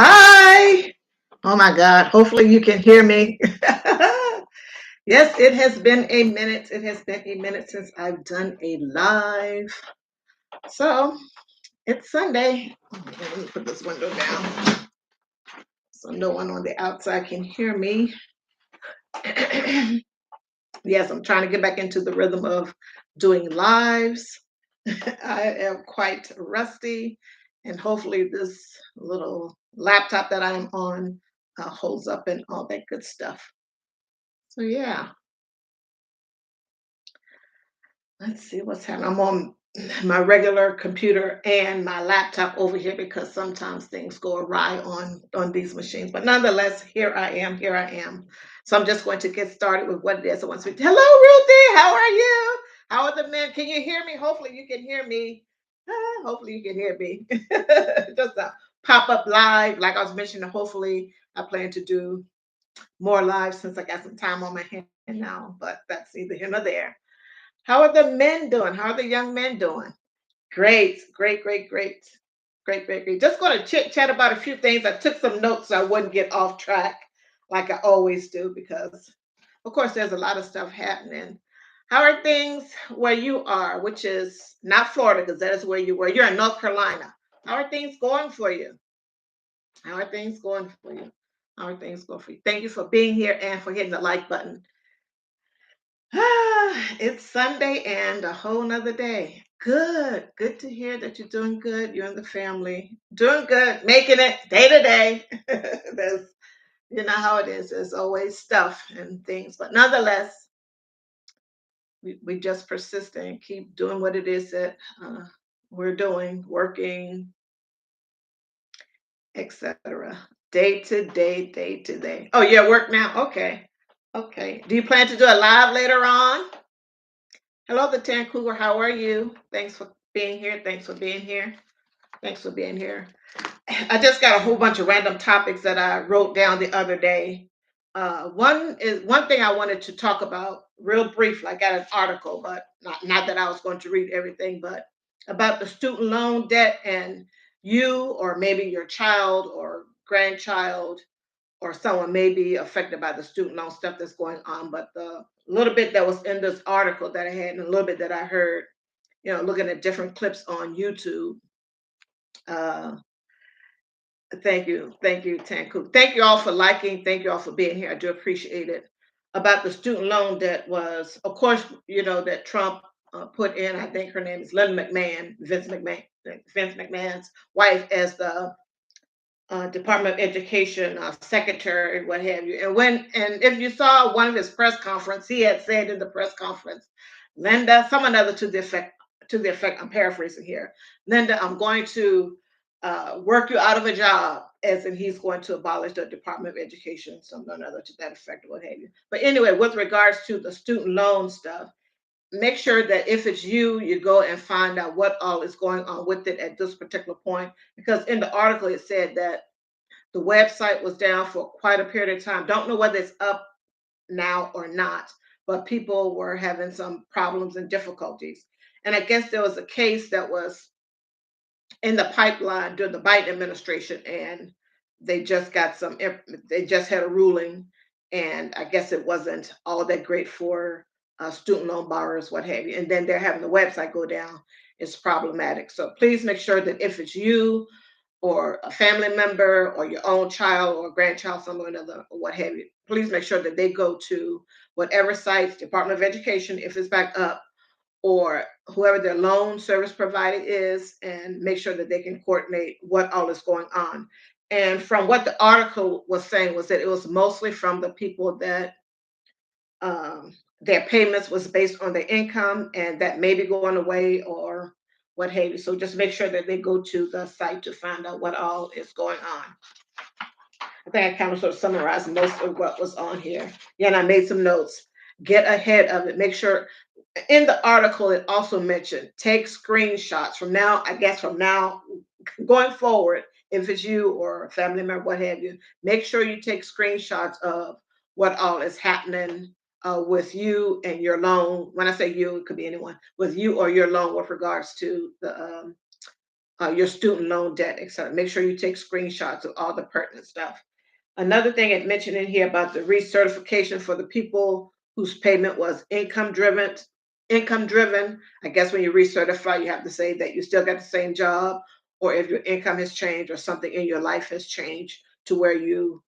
Hi. Oh my God. Hopefully you can hear me. Yes, it has been a minute. It has been a minute since I've done a live. So it's Sunday. Let me put this window down so no one on the outside can hear me. Yes, I'm trying to get back into the rhythm of doing lives. I am quite rusty, and hopefully, this little laptop that I'm on holds up and all that good stuff. So, yeah, let's see what's happening. I'm on my regular computer and my laptop over here because sometimes things go awry on these machines. But nonetheless, here I am. Here I am. So I'm just going to get started with what it is I want to speak. Hello, Ruthie. How are you? How are the men? Can you hear me? Hopefully, you can hear me. Hopefully, you can hear me. Just a pop up live, like I was mentioning. Hopefully, I plan to do more live since I got some time on my hand now. But that's neither here nor there. How are the men doing? How are the young men doing? Great, great, great, great, great, great, great. Just going to chit chat about a few things. I took some notes so I wouldn't get off track like I always do because, of course, there's a lot of stuff happening. How are things where you are, which is not Florida because that is where you were? You're in North Carolina. How are things going for you? How are things going for you? How are things going for you? Thank you for being here and for hitting the like button. It's Sunday and a whole nother day. Good. Good to hear that you're doing good. You and the family doing good, making it day to day. There's, you know how it is. There's always stuff and things, but nonetheless, we just persist and keep doing what it is that we're doing, working, etc. Day to day, day to day. Oh, you're at work now? Okay. Okay. Do you plan to do a live later on? Hello, the Tan Cougar. How are you? Thanks for being here. Thanks for being here. Thanks for being here. I just got a whole bunch of random topics that I wrote down the other day. One thing I wanted to talk about real briefly. I got an article, but not that I was going to read everything, but about the student loan debt and you or maybe your child or grandchild or someone may be affected by the student loan stuff that's going on. But the little bit that was in this article that I had and a little bit that I heard, looking at different clips on YouTube. Uh, thank you, Tanku. Thank you all for liking. Thank you all for being here. I do appreciate it. About the student loan that was, of course, that Trump put in. I think her name is Lynn McMahon, Vince McMahon's wife, as the Department of Education secretary, what have you. And if you saw one of his press conference, he had said in the press conference, Linda, someone other to the effect. I'm paraphrasing here. Linda, I'm going to work you out of a job, as in he's going to abolish the Department of Education, something or other to that effect, what have you. But anyway, with regards to the student loan stuff, make sure that if it's you, you go and find out what all is going on with it at this particular point. Because in the article, it said that the website was down for quite a period of time. Don't know whether it's up now or not, but people were having some problems and difficulties. And I guess there was a case that was in the pipeline during the Biden administration, and they just got they just had a ruling, and I guess it wasn't all that great for student loan borrowers, what have you. And then they're having the website go down. It's problematic. So please make sure that if it's you or a family member or your own child or grandchild, someone or another, or what have you, please make sure that they go to whatever sites, Department of Education, if it's back up, or whoever their loan service provider is, and make sure that they can coordinate what all is going on. And from what the article was saying was that it was mostly from the people that their payments was based on their income, and that may be going away or what have you. So just make sure that they go to the site to find out what all is going on. I think I kind of sort of summarized most of what was on here. Yeah, and I made some notes. Get ahead of it. Make sure in the article it also mentioned take screenshots from now, I guess from now going forward, if it's you or a family member, what have you, make sure you take screenshots of what all is happening with you and your loan. When I say you, it could be anyone, with you or your loan with regards to the your student loan debt, etc. Make sure you take screenshots of all the pertinent stuff. Another thing it mentioned in here about the recertification for the people whose payment was income driven. Income driven. I guess when you recertify, you have to say that you still got the same job, or if your income has changed or something in your life has changed to where you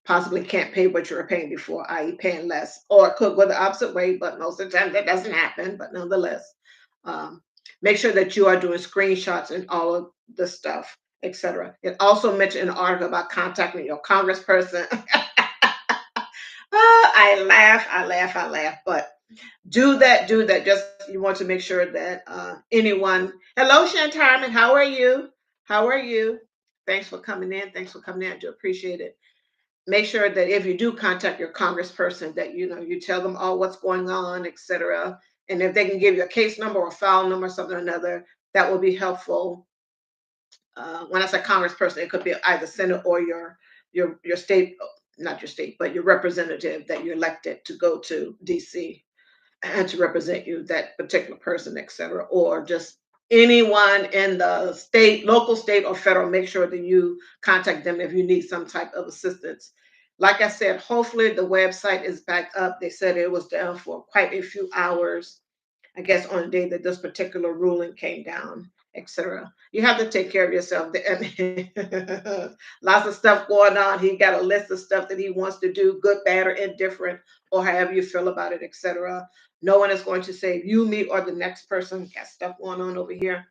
possibly can't pay what you were paying before, i.e., paying less. Or it could go the opposite way, but most of the time that doesn't happen. But nonetheless, um, make sure that you are doing screenshots and all of the stuff, etc. It also mentioned an article about contacting your congressperson. I laugh, I laugh, I laugh. But do that, do that. Just you want to make sure that anyone. Hello, Shantarman. How are you? How are you? Thanks for coming in. Thanks for coming in. I do appreciate it. Make sure that if you do contact your congressperson, that you tell them all what's going on, etc. And if they can give you a case number or file number, something or another, that will be helpful. When I say congressperson, it could be either senate or your state, not your state, but your representative that you elected to go to DC and to represent you, that particular person, etc. Or just anyone in the state, local, state, or federal. Make sure that you contact them if you need some type of assistance. Like I said, hopefully the website is back up. They said it was down for quite a few hours, I guess, on the day that this particular ruling came down, etc. You have to take care of yourself. I mean, lots of stuff going on. He got a list of stuff that he wants to do, good, bad, or indifferent, or however you feel about it, etc. No one is going to save you, me, or the next person. Got stuff going on over here.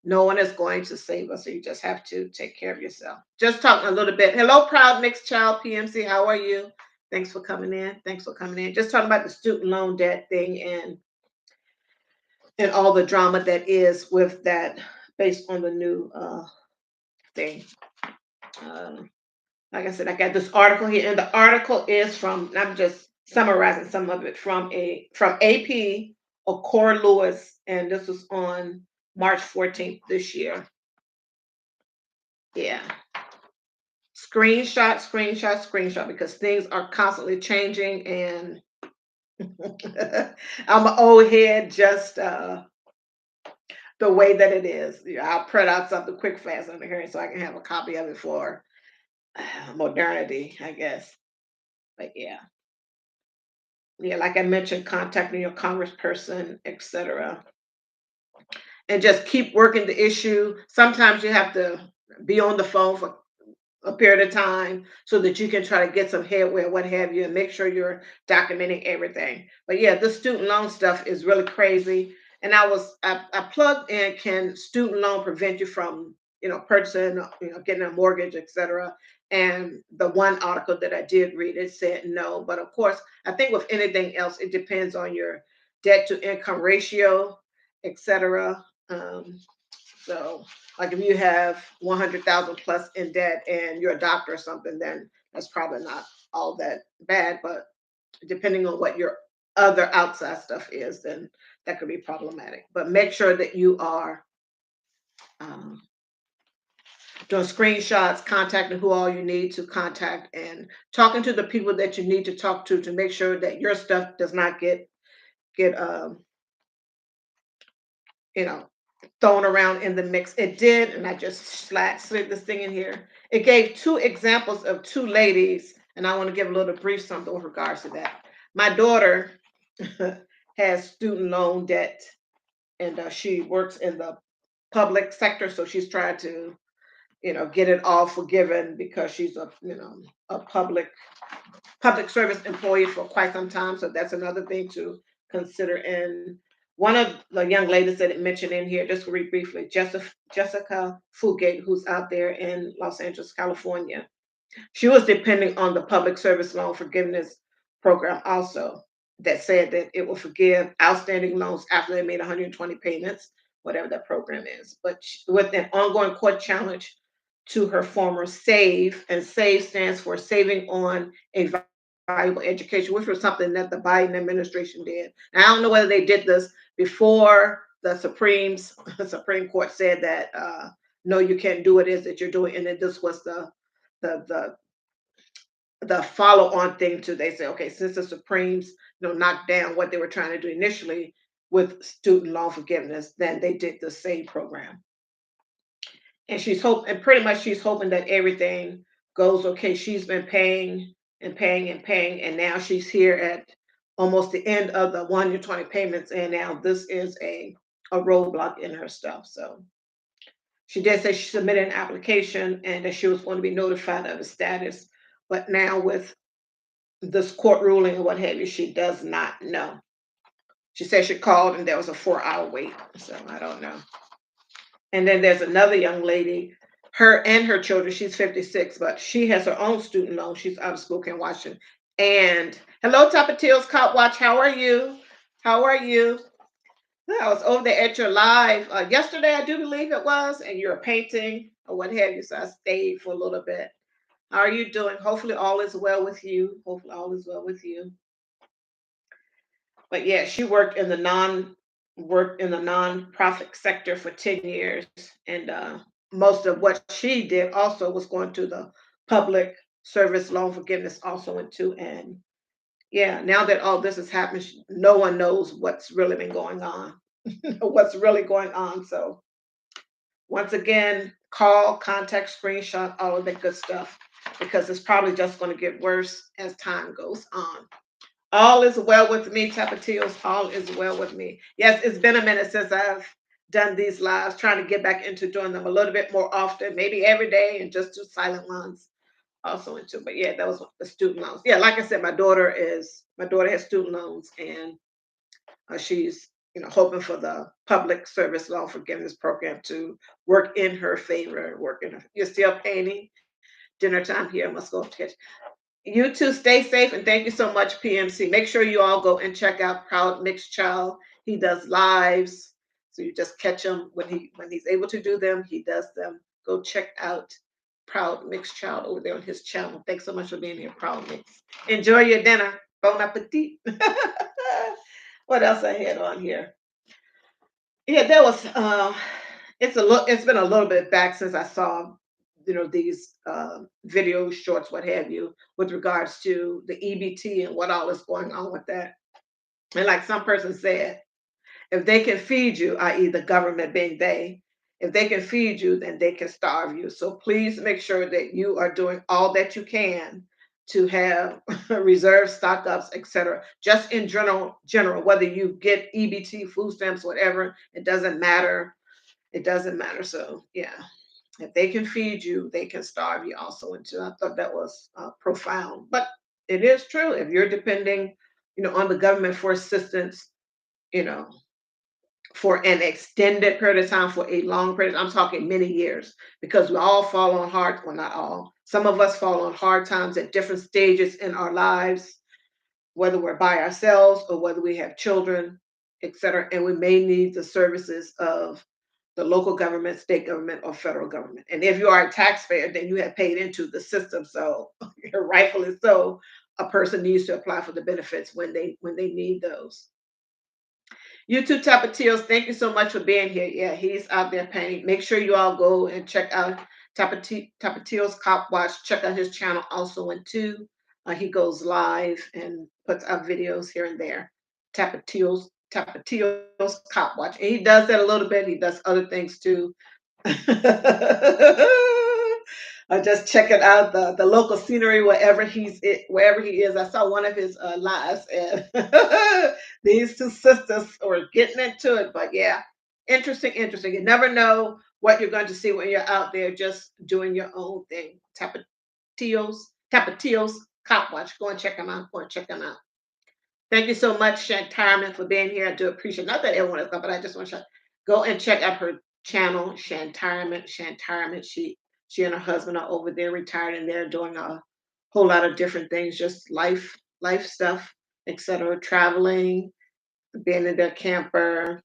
No one is going to save us. So you just have to take care of yourself. Just talking a little bit. Hello, proud mixed child PMC. How are you? Thanks for coming in. Thanks for coming in. Just talking about the student loan debt thing and all the drama that is with that based on the new thing. Uh, like I said, I got this article here, and the article is from. I'm just summarizing some of it from AP or Core Lewis, and this was on March 14th this year. Yeah, screenshot, screenshot, screenshot, because things are constantly changing, and I'm an old head, just the way that it is. Yeah, I'll print out something quick, fast on the here so I can have a copy of it for modernity, I guess. But yeah, yeah, like I mentioned, contacting your congressperson, etc., and just keep working the issue. Sometimes you have to be on the phone for a period of time so that you can try to get some headway or what have you, and make sure you're documenting everything. But yeah, the student loan stuff is really crazy. And I plugged in, can student loan prevent you from purchasing, getting a mortgage, etc. And the one article that I did read, it said no. But of course, I think with anything else, it depends on your debt to income ratio, etc. So, like if you have 100,000 plus in debt and you're a doctor or something, then that's probably not all that bad. But depending on what your other outside stuff is, then that could be problematic. But make sure that you are um, doing screenshots, contacting who all you need to contact, and talking to the people that you need to talk to make sure that your stuff does not get you know thrown around in the mix. It did, and I just slid this thing in here. It gave two examples of two ladies, and I want to give a little brief something with regards to that. My daughter has student loan debt, and she works in the public sector, so she's trying to, get it all forgiven because she's a public service employee for quite some time. So that's another thing to consider. And one of the young ladies that it mentioned in here, just to read briefly, Jessica Fugate, who's out there in Los Angeles, California. She was depending on the public service loan forgiveness program also, that said that it will forgive outstanding loans after they made 120 payments, whatever that program is. But with an ongoing court challenge to her former SAVE, and SAVE stands for Saving on a Valuable Education, which was something that the Biden administration did. And I don't know whether they did this before the Supreme Court said that no, you can't do what it is that you're doing, and then this was the the the follow on thing to, they say, okay, since the Supremes knocked down what they were trying to do initially with student loan forgiveness, then they did the same program. and she's hoping, pretty much she's hoping that everything goes okay. She's been paying and paying and paying, and now she's here at almost the end of the 1 year 20 payments, and now this is a roadblock in her stuff. So she did say she submitted an application and that she was going to be notified of the status, but now with this court ruling and what have you, she does not know. She said she called and there was a 4 hour wait, so I don't know. And then there's another young lady, her and her children, she's 56, but she has her own student loan. She's out of Spokane, Washington. And hello, Tapatios Cop Watch. How are you? How are you? I was over there at your live yesterday, I do believe it was, and you're painting or what have you. So I stayed for a little bit. How are you doing? Hopefully, all is well with you. Hopefully, all is well with you. But yeah, she worked in the nonprofit sector for 10 years, and most of what she did also was going to the public service loan forgiveness also went to. And yeah, now that all this has happened, no one knows what's really been going on, what's really going on. So once again, call, contact, screenshot, all of that good stuff, because it's probably just going to get worse as time goes on. All is well with me, Tapatios. All is well with me. Yes, it's been a minute since I've done these lives, trying to get back into doing them a little bit more often, maybe every day, and just do silent ones also into. But yeah, that was the student loans. Yeah, like I said, my daughter has student loans, and she's hoping for the public service loan forgiveness program to work in her favor. You're still painting. Dinner time here. I must go catch. You too. Stay safe and thank you so much, PMC. Make sure you all go and check out Proud Mixed Child. He does lives, so you just catch him when he's able to do them. He does them. Go check out Proud Mixed Child over there on his channel. Thanks so much for being here, Proud Mix. Enjoy your dinner. Bon appetit. What else I had on here? Yeah, there was. It's been a little bit back since I saw, these video shorts, what have you, with regards to the EBT and what all is going on with that. And like some person said, if they can feed you, i.e., the government being they, if they can feed you, then they can starve you. So please make sure that you are doing all that you can to have reserve stock ups, etc. Just in general, whether you get EBT, food stamps, whatever, it doesn't matter. It doesn't matter. So yeah, if they can feed you, they can starve you also. And so I thought that was profound, but it is true. If you're depending, on the government for assistance, you know, for an extended period of time, for a long period, I'm talking many years, because we all fall on hard, well, not all, some of us fall on hard times at different stages in our lives, whether we're by ourselves or whether we have children, etc. And we may need the services of the local government, state government, or federal government. And if you are a taxpayer, then you have paid into the system. So rightfully so, a person needs to apply for the benefits when they need those. You too, Tapatios. Thank you so much for being here. Yeah, he's out there painting. Make sure you all go and check out Tapatios Cop Watch. Check out his channel also in too. He goes live and puts out videos here and there. Tapatios Cop Watch. And he does that a little bit. He does other things too. Just checking out the local scenery wherever he is. I saw one of his lives, and these two sisters were getting into it. But yeah, interesting, interesting. You never know what you're going to see when you're out there just doing your own thing. Tapatios Cop Watch. Go and check them out. Go and check them out. Thank you so much, Shantarman, for being here. I do appreciate. Not that everyone is, but I just want to go and check out her channel, Shantarman. Shantarman. She and her husband are over there, retired, and they're doing a whole lot of different things, just life stuff, etc. Traveling, being in their camper.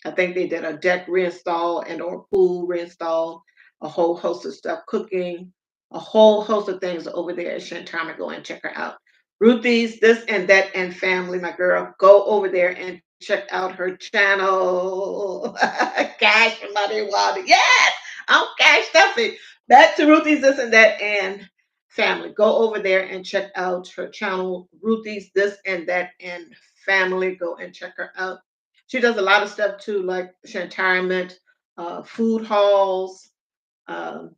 I think they did a deck reinstall and or pool reinstall, a whole host of stuff, cooking, a whole host of things over there at Shantama. Go and check her out. Ruthie's This and That and Family, my girl. Go over there and check out her channel. Cash Money Water. Yes, I'm Cash Stuffy. Back to Ruthie's This and That and Family. Go over there and check out her channel, Ruthie's This and That and Family. Go and check her out. She does a lot of stuff too, like retirement, food hauls, Um,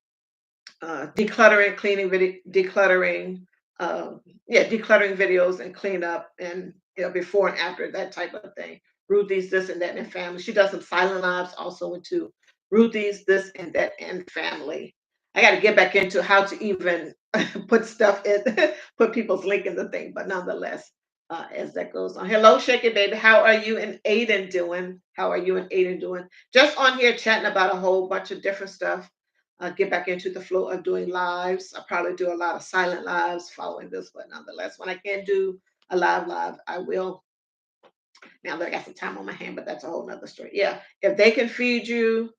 decluttering, cleaning video, decluttering, yeah, decluttering videos and clean up and before and after that type of thing. Ruthie's this and that and family. She does some silent lives also into Ruthie's this and that and family. I got to get back into how to even put stuff in, put people's link in the thing, but nonetheless, as that goes on. Hello, Shake It Baby. How are you and Aiden doing? How are you and Aiden doing? Just on here chatting about a whole bunch of different stuff. Get back into the flow of doing lives. I probably do a lot of silent lives following this, but nonetheless, when I can do a live, I will. Now that I got some time on my hand, but that's a whole nother story. Yeah, if they can feed you,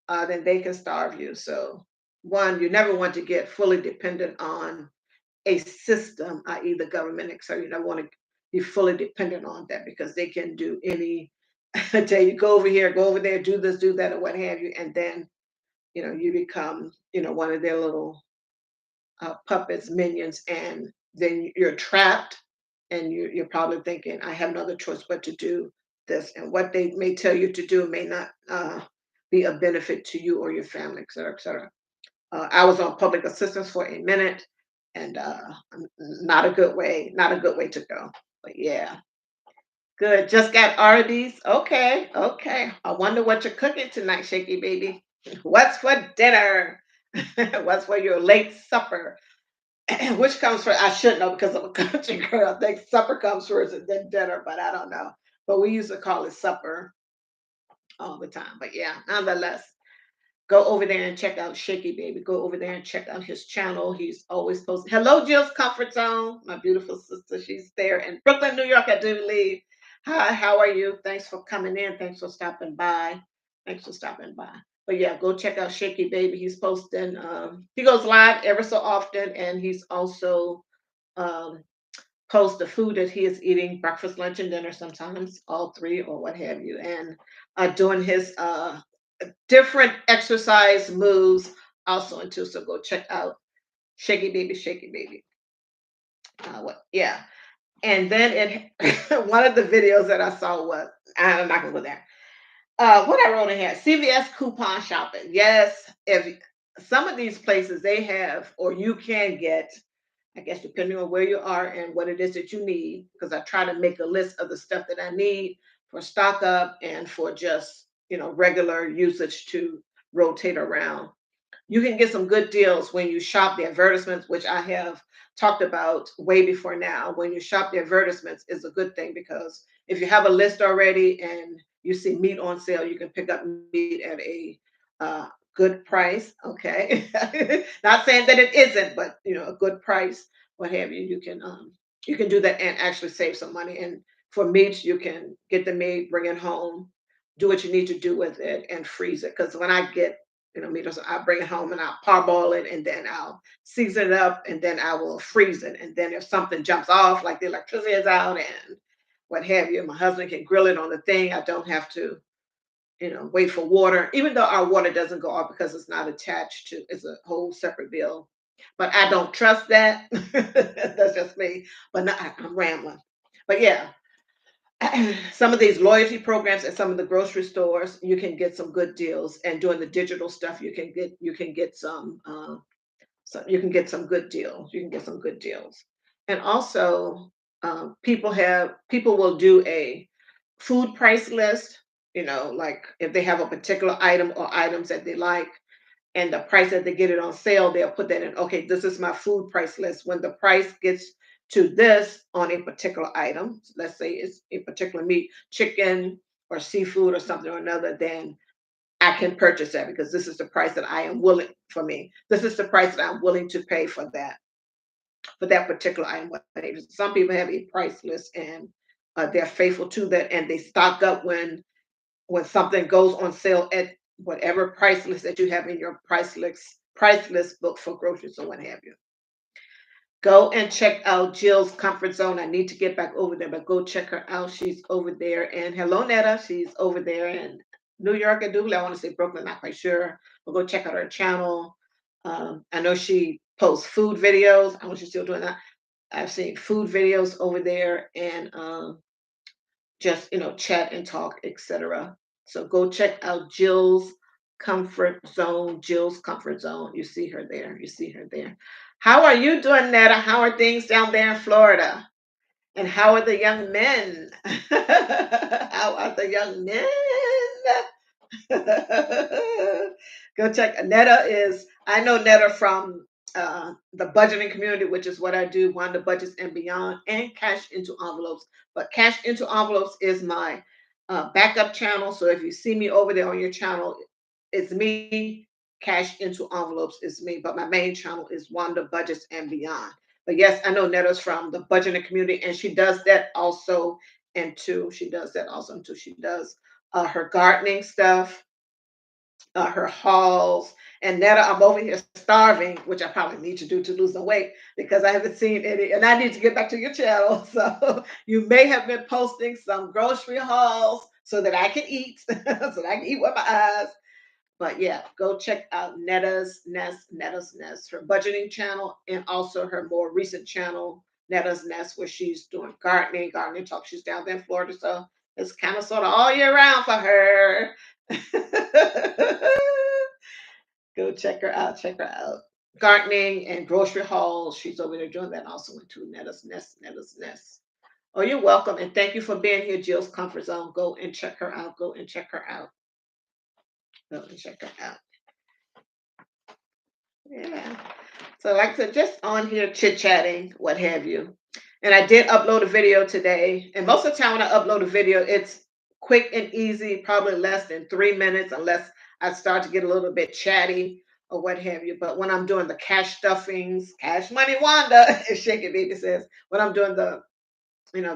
then they can starve you. So, one, you never want to get fully dependent on a system, i.e., the government, etc. You never want to be fully dependent on that because they can do any. Tell you go over here, go over there, do this, do that, or what have you, and then you become one of their little puppets, minions, and then you're trapped, and you're probably thinking, I have no other choice but to do this, and what they may tell you to do may not be a benefit to you or your family, et cetera, et cetera. I was on public assistance for a minute, and not a good way to go. But yeah, good. Just got Arby's. Okay, okay. I wonder what you're cooking tonight, Shaky Baby. What's for dinner? What's for your late supper? Which comes first? I should know because I'm a country girl. I think supper comes first and then dinner, but I don't know. But we used to call it supper all the time. But yeah, nonetheless, go over there and check out Shaky Baby. Go over there and check out his channel. He's always posting. Hello, Jill's Comfort Zone, my beautiful sister. She's there in Brooklyn, New York, I do believe. Hi, how are you? Thanks for coming in. Thanks for stopping by. Thanks for stopping by. But yeah, go check out Shaky Baby. He's posting, he goes live ever so often, and he's also um, post the food that he is eating, breakfast, lunch, and dinner, sometimes all three or what have you, and doing his different exercise moves also into. So go check out Shaky Baby, Shaky Baby. What? Yeah. And then it one of the videos that I saw was I'm not gonna go there. What I wrote in here, CVS coupon shopping. Yes, if some of these places they have, or you can get, I guess depending on where you are and what it is that you need, because I try to make a list of the stuff that I need for stock up and for just regular usage to rotate around. You can get some good deals when you shop the advertisements, which I have talked about way before now. When you shop the advertisements is a good thing because if you have a list already and you see meat on sale, you can pick up meat at a good price. Okay, not saying that it isn't, but a good price, what have you. You can do that and actually save some money. And for meat, you can get the meat, bring it home, do what you need to do with it, and freeze it. Because when I get meters. I bring it home and I'll parboil it and then I'll season it up and then I will freeze it. And then if something jumps off, like the electricity is out and what have you, my husband can grill it on the thing. I don't have to, wait for water, even though our water doesn't go off because it's not attached to, it's a whole separate bill. But I don't trust that. That's just me. But not, I'm rambling. But yeah, some of these loyalty programs at some of the grocery stores, you can get some good deals. And doing the digital stuff, you can get some you can get some good deals. You can get some good deals. And also, people will do a food price list. Like if they have a particular item or items that they like, and the price that they get it on sale, they'll put that in. Okay, this is my food price list. When the price gets to this on a particular item, let's say it's a particular meat, chicken or seafood or something or another, then I can purchase that because this is the price that I am willing for me. This is the price that I'm willing to pay for that particular item. Some people have a price list and they're faithful to that, and they stock up when something goes on sale at whatever price list that you have in your price list book for groceries or what have you. Go and check out Jill's Comfort Zone. I need to get back over there, but go check her out. She's over there. And hello, Netta. She's over there in New York. I do believe. I want to say Brooklyn, not quite sure. But go check out her channel. I know she posts food videos. I want you still doing that. I've seen food videos over there and just chat and talk, etc. So go check out Jill's Comfort Zone, Jill's Comfort Zone. You see her there. You see her there. How are you doing, Netta? How are things down there in Florida? And how are the young men? How are the young men? Go check. Netta is, I know Netta from the budgeting community, which is what I do, Wanda Budgets and Beyond, and Cash into Envelopes. But Cash into Envelopes is my backup channel. So if you see me over there on your channel, it's me. Cash into Envelopes is me. But my main channel is Wanda Budgets and Beyond. But yes, I know Netta's from the budgeting community, and she does that also. And too, she does that also. And too, she does her gardening stuff, her hauls. And Netta, I'm over here starving, which I probably need to do to lose some weight because I haven't seen any. And I need to get back to your channel. So you may have been posting some grocery hauls so that I can eat, so that I can eat with my eyes. But yeah, go check out Netta's Nest, her budgeting channel, and also her more recent channel, Netta's Nest, where she's doing gardening talk. She's down there in Florida, so it's kind of sort of all year round for her. Go check her out. Check her out. Gardening and grocery hauls. She's over there doing that also into Netta's Nest. Netta's Nest. Oh, you're welcome. And thank you for being here, Jill's Comfort Zone. Go and check her out. Go and check her out. Go and check her out. Yeah. So, like I said, just on here chit chatting, what have you. And I did upload a video today. And most of the time when I upload a video, it's quick and easy, probably less than 3 minutes, unless I start to get a little bit chatty or what have you. But when I'm doing the cash stuffings, Cash Money Wanda, as Shaky Baby says, when I'm doing the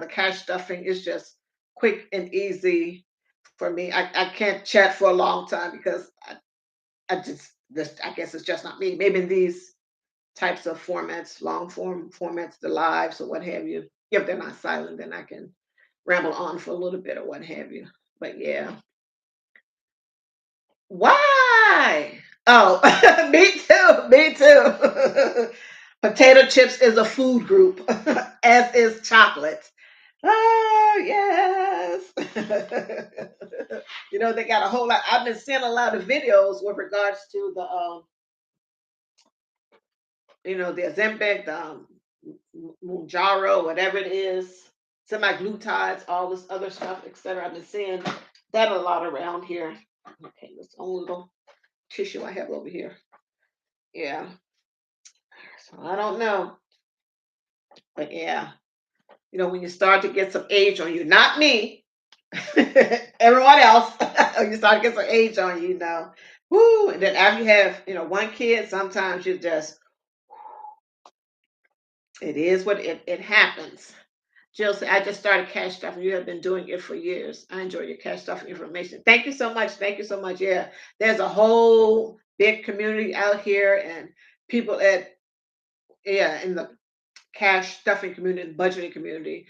cash stuffing, it's just quick and easy for me. I can't chat for a long time because I just this I guess it's just not me. Maybe in these types of formats, long form formats, the lives or what have you. If they're not silent, then I can ramble on for a little bit or what have you. But yeah. Why? Oh, me too. Me too. Potato chips is a food group, as is chocolate. Oh, yes. They got a whole lot. I've been seeing a lot of videos with regards to the Ozempic, the Mounjaro, whatever it is, semi-glutides, all this other stuff, etc. I've been seeing that a lot around here. Okay, this own little tissue I have over here. Yeah. So I don't know. But yeah, when you start to get some age on you, not me, everyone else, you start to get some age on you, woo, and then after you have, one kid, sometimes you just, it is what it happens. Jill said, I just started cash stuffing. You have been doing it for years. I enjoy your cash stuffing information. Thank you so much. Thank you so much. Yeah, there's a whole big community out here and people in the cash stuffing community, budgeting community.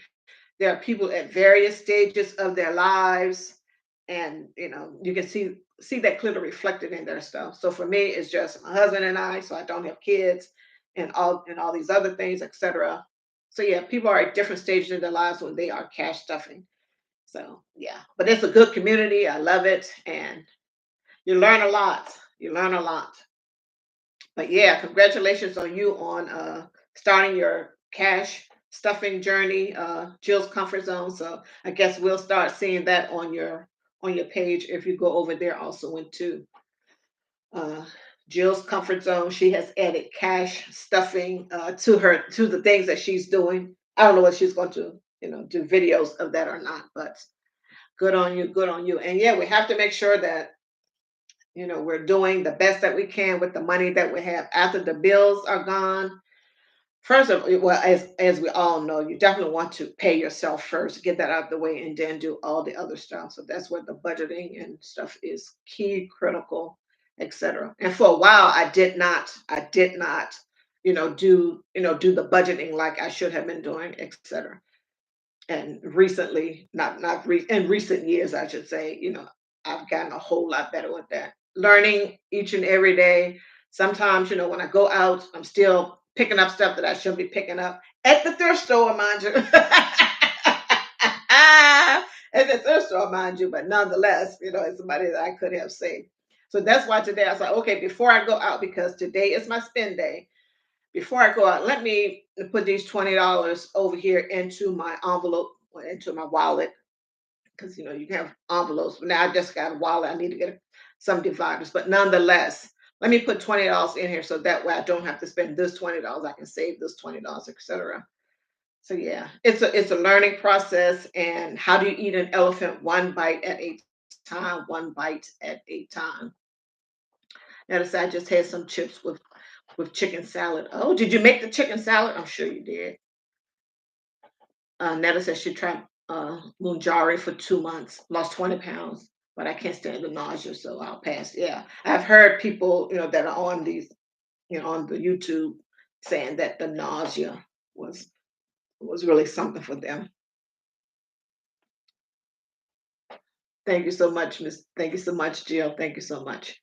There are people at various stages of their lives, and you can see that clearly reflected in their stuff. So for me, it's just my husband and I. So I don't have kids, and all these other things, etc. So yeah, people are at different stages in their lives when they are cash stuffing. So yeah, but it's a good community. I love it, and you learn a lot. You learn a lot. But yeah, congratulations on you on starting your cash stuffing journey, Jill's Comfort Zone. So I guess we'll start seeing that on your page if you go over there also into uh, Jill's Comfort Zone. She has added cash stuffing to the things that she's doing. I don't know what she's going to do videos of that or not, but good on you, good on you. And yeah, we have to make sure that we're doing the best that we can with the money that we have after the bills are gone. First of all, well, as we all know, you definitely want to pay yourself first, get that out of the way, and then do all the other stuff. So that's where the budgeting and stuff is key, critical, etc. And for a while, I did not, do the budgeting like I should have been doing, etc. And recently, in recent years, I should say, I've gotten a whole lot better with that. Learning each and every day. Sometimes, when I go out, I'm still picking up stuff that I shouldn't be picking up at the thrift store, mind you. At the thrift store, mind you, but nonetheless, it's somebody that I could have saved. So that's why today I was like, okay, before I go out, because today is my spend day, before I go out, let me put these $20 over here into my envelope or into my wallet. Because you can have envelopes, but now I just got a wallet. I need to get some dividers. But nonetheless, let me put $20 in here so that way I don't have to spend this $20. I can save this $20, etc. So yeah, it's a learning process. And how do you eat an elephant one bite at a time, one bite at a time? Notice I just had some chips with chicken salad. Oh, did you make the chicken salad? I'm sure you did. Netta says she tried Munjari for 2 months, lost 20 pounds, but I can't stand the nausea, so I'll pass. Yeah, I've heard people, that are on these, on the YouTube, saying that the nausea was was really something for them. Thank you so much, Miss. Thank you so much, Jill. Thank you so much.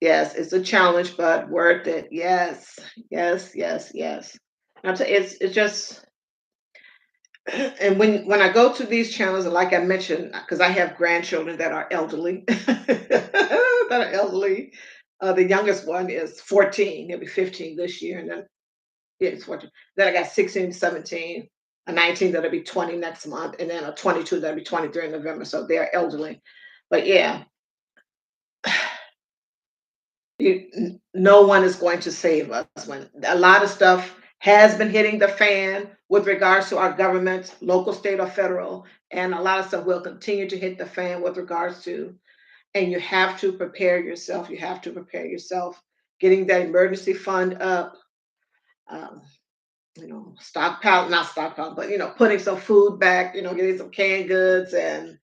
Yes, it's a challenge, but worth it. Yes, yes, yes, yes. It's just, and when I go to these channels, and like I mentioned, because I have grandchildren that are elderly, that are elderly. The youngest one is 14. He'll be 15 this year, and then yeah, it's 14. Then I got 16, 17, a 19 that'll be 20 next month, and then a 22 that'll be 23 in November. So they're elderly. But yeah, no one is going to save us when a lot of stuff has been hitting the fan with regards to our government, local, state, or federal, and a lot of stuff will continue to hit the fan with regards to. And you have to prepare yourself. You have to prepare yourself. Getting that emergency fund up, um, stockpile, not stockpile, but putting some food back. Getting some canned goods and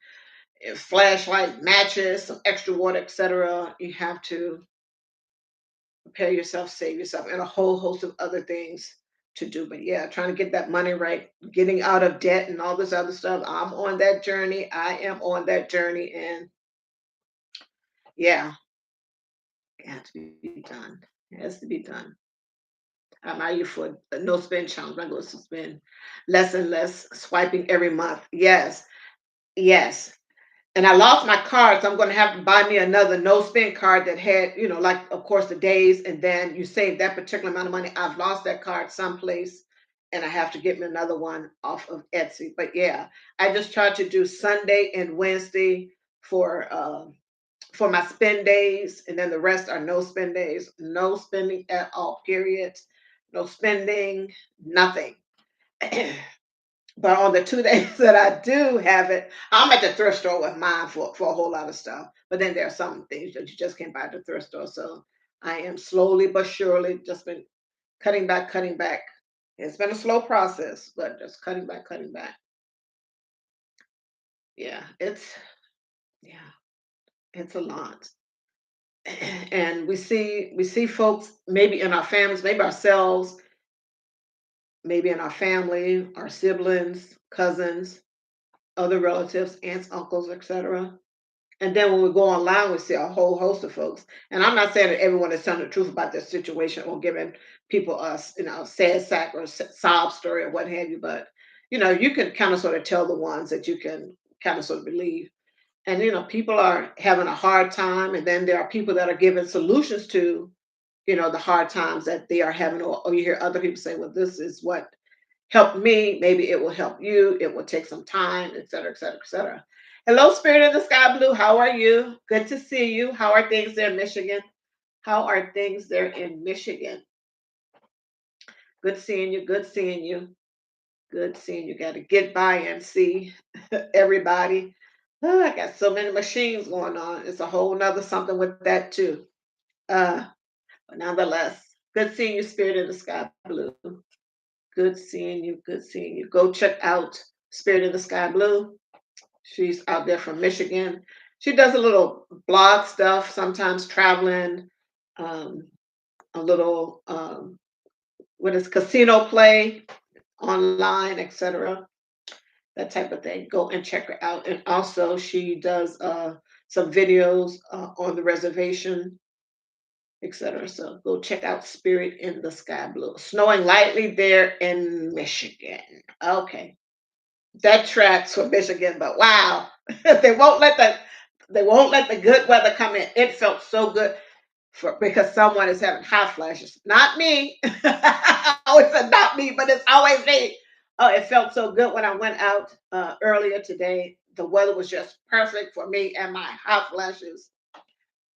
flashlight, matches, some extra water, etc. You have to prepare yourself, save yourself, and a whole host of other things to do. But yeah, trying to get that money right, getting out of debt and all this other stuff. I'm on that journey. I am on that journey. And yeah, it has to be done. It has to be done. I'm out here for a no spend challenge. I'm going to spend less and less, swiping every month. Yes, yes. And I lost my card, so I'm going to have to buy me another no spend card that had, like of course the days, and then you save that particular amount of money. I've lost that card someplace, and I have to get me another one off of Etsy. But yeah, I just tried to do Sunday and Wednesday for for my spend days, and then the rest are no spend days, no spending at all. Period. No spending, nothing. But on the 2 days that I do have it, I'm at the thrift store with mine for a whole lot of stuff. But then there are some things that you just can't buy at the thrift store. So I am slowly but surely just been cutting back, cutting back. It's been a slow process, but just cutting back, cutting back. Yeah, yeah, it's a lot. And we see folks maybe in our families, maybe ourselves, maybe in our family, our siblings, cousins, other relatives, aunts, uncles, etc. And then when we go online, we see a whole host of folks. And I'm not saying that everyone is telling the truth about their situation or giving people a sad sack or sob story or what have you. But you can kind of sort of tell the ones that you can kind of sort of believe. And people are having a hard time, and then there are people that are giving solutions to the hard times that they are having. Or you hear other people say, "Well, this is what help me, maybe it will help you. It will take some time, et cetera, et cetera, et cetera." Hello, Spirit of the Sky Blue. How are you? Good to see you. How are things there in Michigan? How are things there in Michigan? Good seeing you. Good seeing you. Good seeing you. Got to get by and see everybody. Oh, I got so many machines going on. It's a whole nother something with that too. Uh, but nonetheless, good seeing you, Spirit of the Sky Blue. Good seeing you. Good seeing you. Go check out Spirit of the Sky Blue. She's out there from Michigan. She does a little blog stuff, sometimes traveling, um, a little what is casino play online, etc. That type of thing. Go and check her out. And also, she does some videos on the reservation, etc. So go check out Spirit in the Sky Blue. Snowing lightly there in Michigan. Okay, that tracks for Michigan, but wow, they won't let They won't let the good weather come in. It felt so good for because someone is having hot flashes. Not me. I always said not me, but it's always me. Oh, it felt so good when I went out earlier today. The weather was just perfect for me and my hot flashes.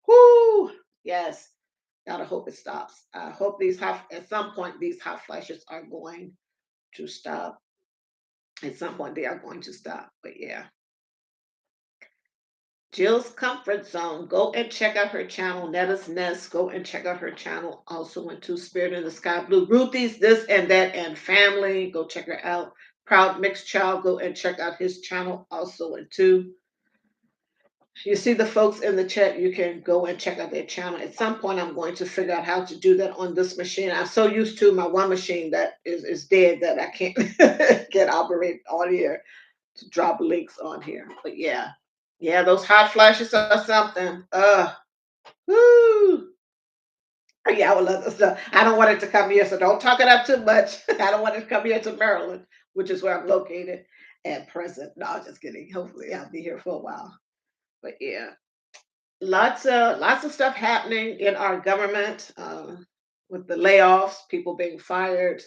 Whoo! Yes. Gotta hope it stops. I hope at some point these hot flashes are going to stop. At some point they are going to stop. But yeah. Jill's Comfort Zone. Go and check out her channel, Netta's Nest. Go and check out her channel. Also into Spirit in the Sky Blue. Ruthie's This and That and Family. Go check her out. Proud Mixed Child. Go and check out his channel. Also into you see the folks in the chat, you can go and check out their channel. At some point, I'm going to figure out how to do that on this machine. I'm so used to my one machine that is dead that I can't get operate on here to drop links on here. But yeah, yeah, those hot flashes are something. Woo. Yeah, I would love this. I don't want it to come here, so don't talk it up too much. I don't want it to come here to Maryland, which is where I'm located at present. No, I'm just kidding. Hopefully, I'll be here for a while. But yeah, lots of stuff happening in our government with the layoffs, people being fired,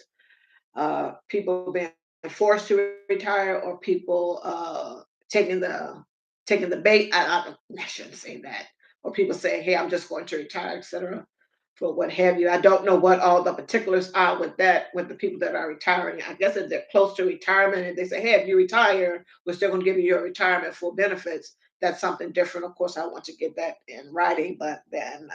people being forced to retire, or people taking the bait. I shouldn't say that. Or people saying, "Hey, I'm just going to retire," etc. For what have you. I don't know what all the particulars are with that, with the people that are retiring. I guess if they're close to retirement and they say, hey, if you retire, we're still going to give you your retirement full benefits. That's something different. Of course, I want to get that in writing, but then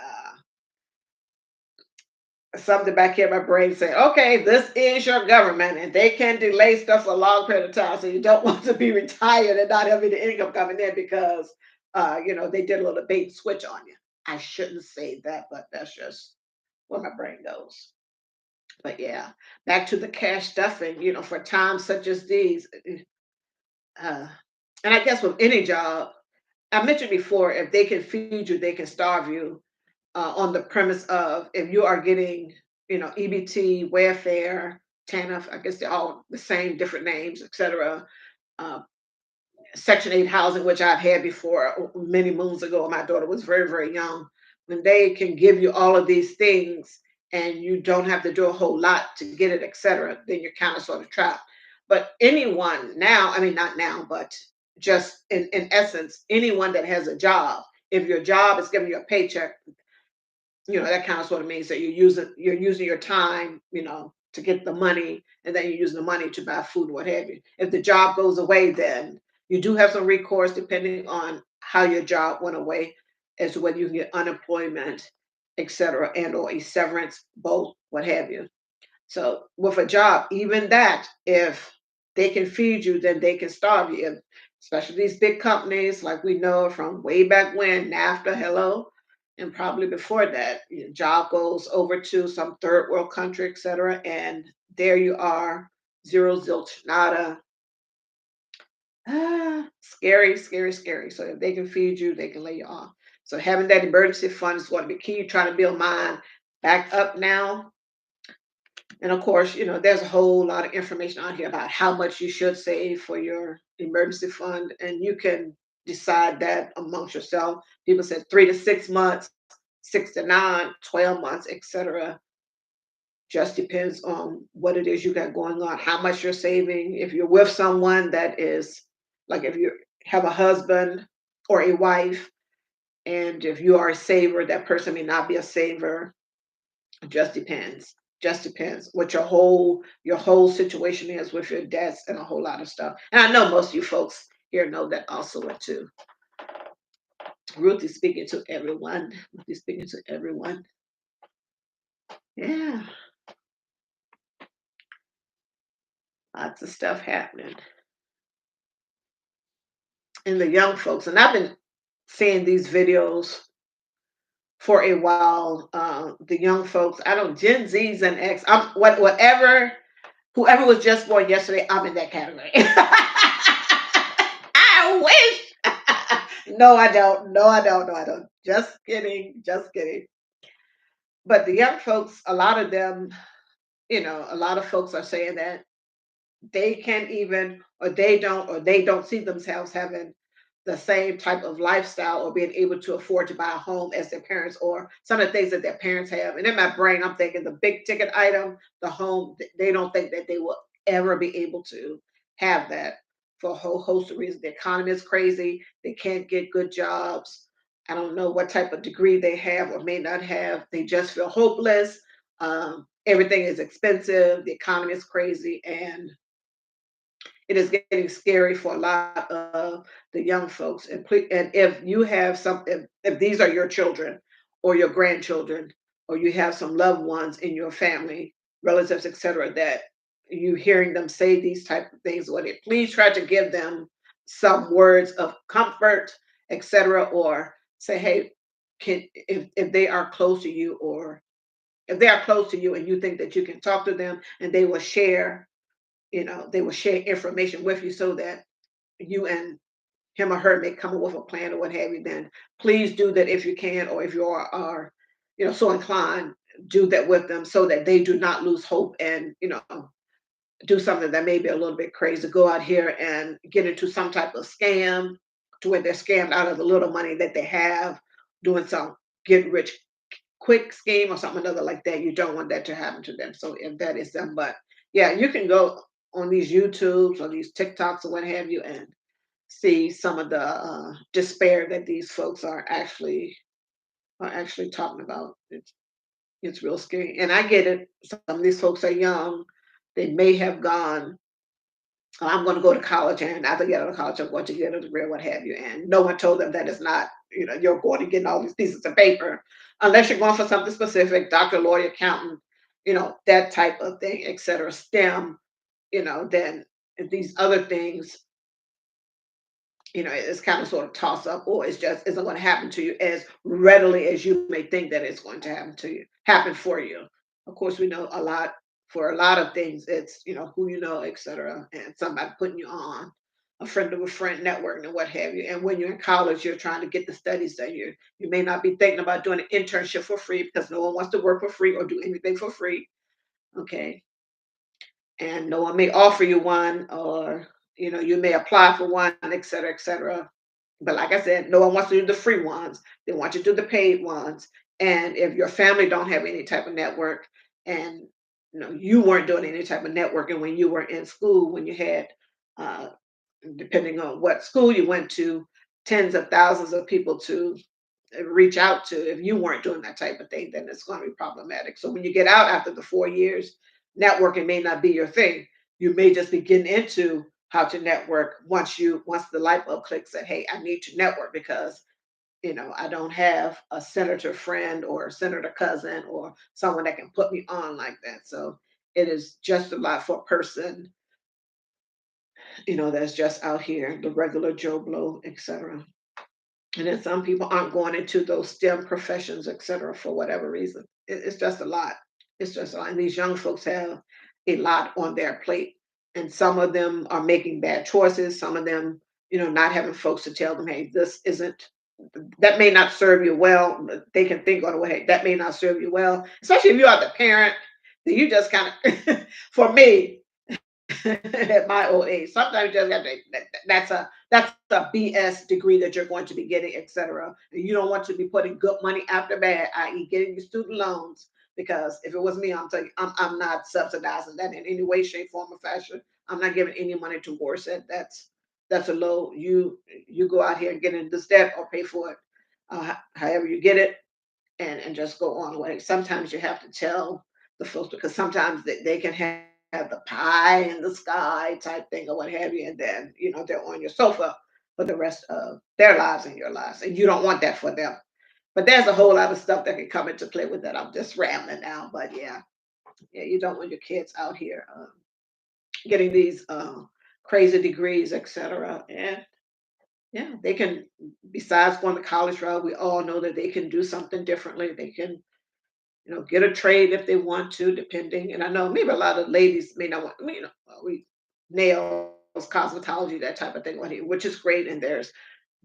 something back here in my brain saying, okay, this is your government and they can delay stuff for a long period of time. So you don't want to be retired and not having the income coming in because, they did a little bait and switch on you. I shouldn't say that, but that's just where my brain goes. But yeah, back to the cash stuffing, for times such as these. Uh, and I guess with any job, I mentioned before, if they can feed you, they can starve you on the premise of if you are getting, EBT, welfare, TANF, I guess they're all the same, different names, etc. Uh, Section 8 housing, which I've had before many moons ago. My daughter was very, very young. When they can give you all of these things and you don't have to do a whole lot to get it, etc., then you're kind of sort of trapped. But anyone now, I mean, not now, but just in essence, anyone that has a job, if your job is giving you a paycheck, that kind of sort of means that you're using your time, to get the money, and then you're using the money to buy food, what have you. If the job goes away, then you do have some recourse depending on how your job went away, as to whether you can get unemployment, etc., and or a severance, both, what have you. So with a job, even that, if they can feed you, then they can starve you. Especially these big companies, like we know from way back when, NAFTA, hello, and probably before that, job goes over to some third world country, etc., and there you are, zero zilch nada. Scary, scary, scary. So if they can feed you, they can lay you off. So having that emergency fund is going to be key. Trying to build mine back up now, and of course, there's a whole lot of information on here about how much you should save for your emergency fund. And you can decide that amongst yourself. People said 3 to 6 months, 6 to 9, 12 months, etc. Just depends on what it is you got going on, how much you're saving. If you're with someone that is, like if you have a husband or a wife, and if you are a saver, that person may not be a saver. Just depends. Just depends what your whole situation is with your debts and a whole lot of stuff. And I know most of you folks here know that also too. Ruth is speaking to everyone. Ruth is speaking to everyone. Yeah, lots of stuff happening. And the young folks, and I've been seeing these videos for a while. The young folks, I don't Gen Zs and X. I'm whatever. Whoever was just born yesterday, I'm in that category. I wish. No, I don't. No, I don't. No, I don't. Just kidding. Just kidding. But the young folks, a lot of them, a lot of folks are saying that they can't even, or they don't see themselves having the same type of lifestyle or being able to afford to buy a home as their parents or some of the things that their parents have. And in my brain, I'm thinking the big ticket item, the home, they don't think that they will ever be able to have that for a whole host of reasons. The economy is crazy. They can't get good jobs. I don't know what type of degree they have or may not have. They just feel hopeless. Everything is expensive. The economy is crazy. And it is getting scary for a lot of the young folks. And if you have some, if these are your children or your grandchildren, or you have some loved ones in your family, relatives, etc., that you hearing them say these type of things, what it, please try to give them some words of comfort, etc., or say, hey, if they are close to you, or if they are close to you and you think that you can talk to them and they will share, they will share information with you so that you and him or her may come up with a plan or what have you, then please do that if you can, or if you are so inclined, do that with them so that they do not lose hope and, do something that may be a little bit crazy, go out here and get into some type of scam to where they're scammed out of the little money that they have, doing some get rich quick scheme or something another like that. You don't want that to happen to them. So if that is them, but yeah, you can go on these YouTubes or these TikToks or what have you and see some of the despair that these folks are actually talking about. It's real scary, and I get it. Some of these folks are young. They may have gone. "Oh, I'm going to go to college, and after I get out of college, I'm going to get a degree, or what have you." And no one told them that it's not. You're going to get all these pieces of paper, unless you're going for something specific, doctor, lawyer, accountant, that type of thing, etc. STEM. Then these other things, it's kind of sort of toss up, or it's just isn't going to happen to you as readily as you may think that it's going to happen for you. Of course, we know a lot for a lot of things. It's who etc., and somebody putting you on, a friend of a friend, networking and what have you. And when you're in college, you're trying to get the studies done. You may not be thinking about doing an internship for free because no one wants to work for free or do anything for free. Okay, and no one may offer you one, or you may apply for one, etc., etc. But like I said, no one wants to do the free ones. They want you to do the paid ones. And if your family don't have any type of network, and you weren't doing any type of networking when you were in school, when you had uh, depending on what school you went to, tens of thousands of people to reach out to. If you weren't doing that type of thing, then it's going to be problematic. So when you get out after the 4 years, networking may not be your thing. You may just be getting into how to network once the light bulb clicks that, hey, I need to network because I don't have a senator friend or a senator cousin or someone that can put me on like that. So it is just a lot for a person, that's just out here, the regular Joe Blow, etc. And then some people aren't going into those STEM professions, et cetera, for whatever reason. It's just a lot. It's just a lot. And these young folks have a lot on their plate. And some of them are making bad choices. Some of them, not having folks to tell them, hey, this isn't, that may not serve you well. But they can think on the way, hey, that may not serve you well. Especially if you are the parent, then you just kind of, for me, at my old age. Sometimes you just got to, that's a BS degree that you're going to be getting, etc. And you don't want to be putting good money after bad, i.e., getting your student loans. Because if it was me, I'm telling you, I'm not subsidizing that in any way, shape, form, or fashion. I'm not giving any money towards it. That's a low. You go out here and get into this debt or pay for it, however you get it, and just go on with it. Sometimes you have to tell the folks because sometimes they can have the pie in the sky type thing or what have you, and then they're on your sofa for the rest of their lives and your lives, and you don't want that for them. But there's a whole lot of stuff that can come into play with that. I'm just rambling now, but yeah, yeah, you don't want your kids out here getting these crazy degrees, etc. And yeah, they can. Besides going the college route, we all know that they can do something differently. They can get a trade if they want to, depending. And I know maybe a lot of ladies may not want, we nails, cosmetology, that type of thing, which is great. And there's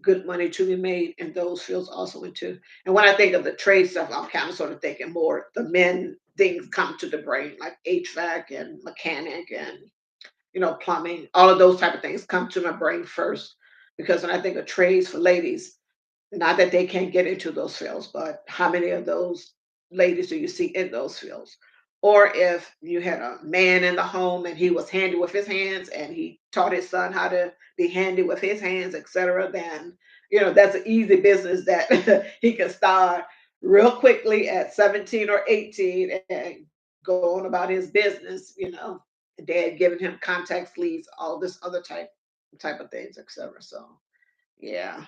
good money to be made in those fields also into. And when I think of the trade stuff, I'm kind of sort of thinking more the men things come to the brain, like HVAC and mechanic and plumbing, all of those type of things come to my brain first. Because when I think of trades for ladies, not that they can't get into those fields, but how many of those ladies do you see in those fields? Or if you had a man in the home and he was handy with his hands and he taught his son how to be handy with his hands, etc., then that's an easy business that he can start real quickly at 17 or 18 and go on about his business, dad giving him contact leads, all this other type of things, etc. So yeah.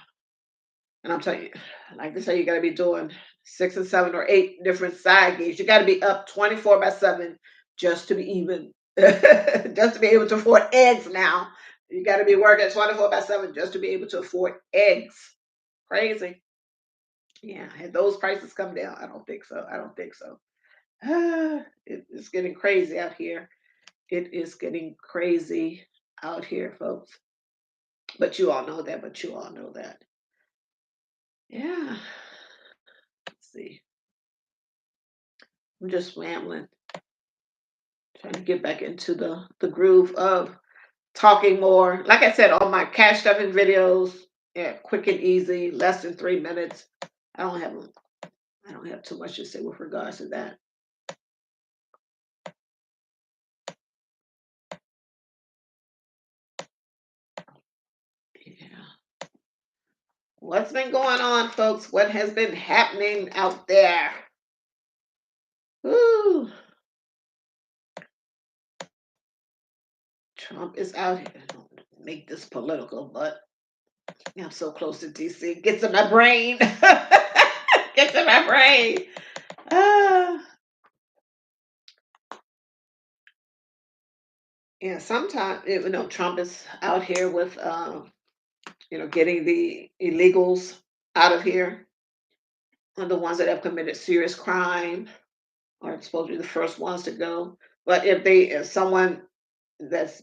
And I'm telling you, like I say, you got to be doing 6 and 7 or 8 different side gigs. You got to be up 24/7 just to be even, just to be able to afford eggs now. You got to be working 24/7 just to be able to afford eggs. Crazy. Yeah. Had those prices come down? I don't think so. I don't think so. It's getting crazy out here. It is getting crazy out here, folks. But you all know that. But you all know that. Yeah. Let's see. I'm just rambling. Trying to get back into the groove of talking more. Like I said, all my cash stuffing videos, yeah, quick and easy, less than 3 minutes. I don't have I don't have too much to say with regards to that. Yeah. What's been going on, folks? What has been happening out there? Woo! Trump is out here. Don't make this political, but I'm so close to DC. Gets in my brain. Gets in my brain. Ah. Yeah, sometimes Trump is out here with getting the illegals out of here, and the ones that have committed serious crime are supposed to be the first ones to go. But if someone that's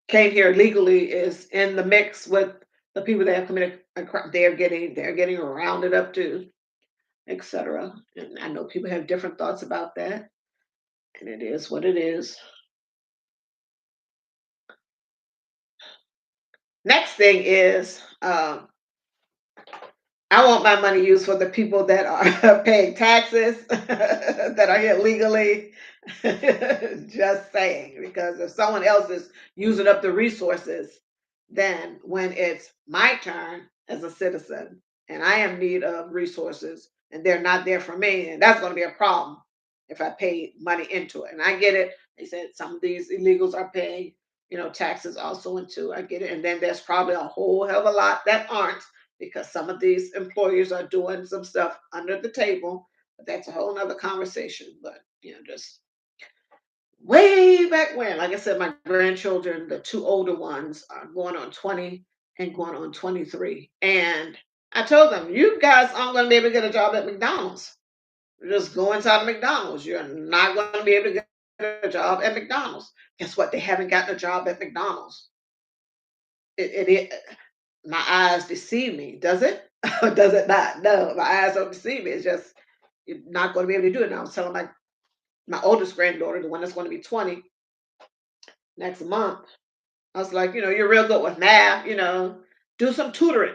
came here legally is in the mix with the people that have committed a crime, they're getting rounded up too, etc. And I know people have different thoughts about that, and it is what it is. Next thing is I want my money used for the people that are paying taxes that are here legally. Just saying, because if someone else is using up the resources, then when it's my turn as a citizen and I am in need of resources and they're not there for me, and that's going to be a problem if I pay money into it. And I get it. They said some of these illegals are paying, taxes also into. I get it. And then there's probably a whole hell of a lot that aren't because some of these employers are doing some stuff under the table. But that's a whole nother conversation. But just way back when, like I said, my grandchildren, the two older ones, are going on 20 and going on 23. And I told them, you guys aren't going to be able to get a job at McDonald's. Just go inside of McDonald's. You're not going to be able to get a job at McDonald's. Guess what? They haven't gotten a job at McDonald's. It my eyes deceive me. Does it? Or does it not? No, my eyes don't deceive me. It's just you're not going to be able to do it. Now I was telling my oldest granddaughter, the one that's going to be 20 next month. I was like, you're real good with math. Do some tutoring.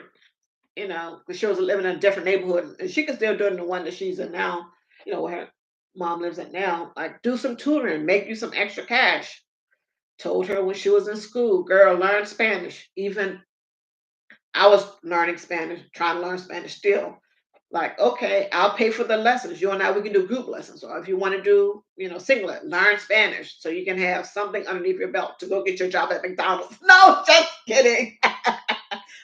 Because she was living in a different neighborhood, and she can still do it in the one that she's in now. Where her mom lives at now. Like, do some tutoring, make you some extra cash. Told her when she was in school, girl, learn Spanish. Even I was learning Spanish, trying to learn Spanish still. Like, okay, I'll pay for the lessons. You and I, we can do group lessons. Or if you want to do, single, learn Spanish so you can have something underneath your belt to go get your job at McDonald's. No, just kidding.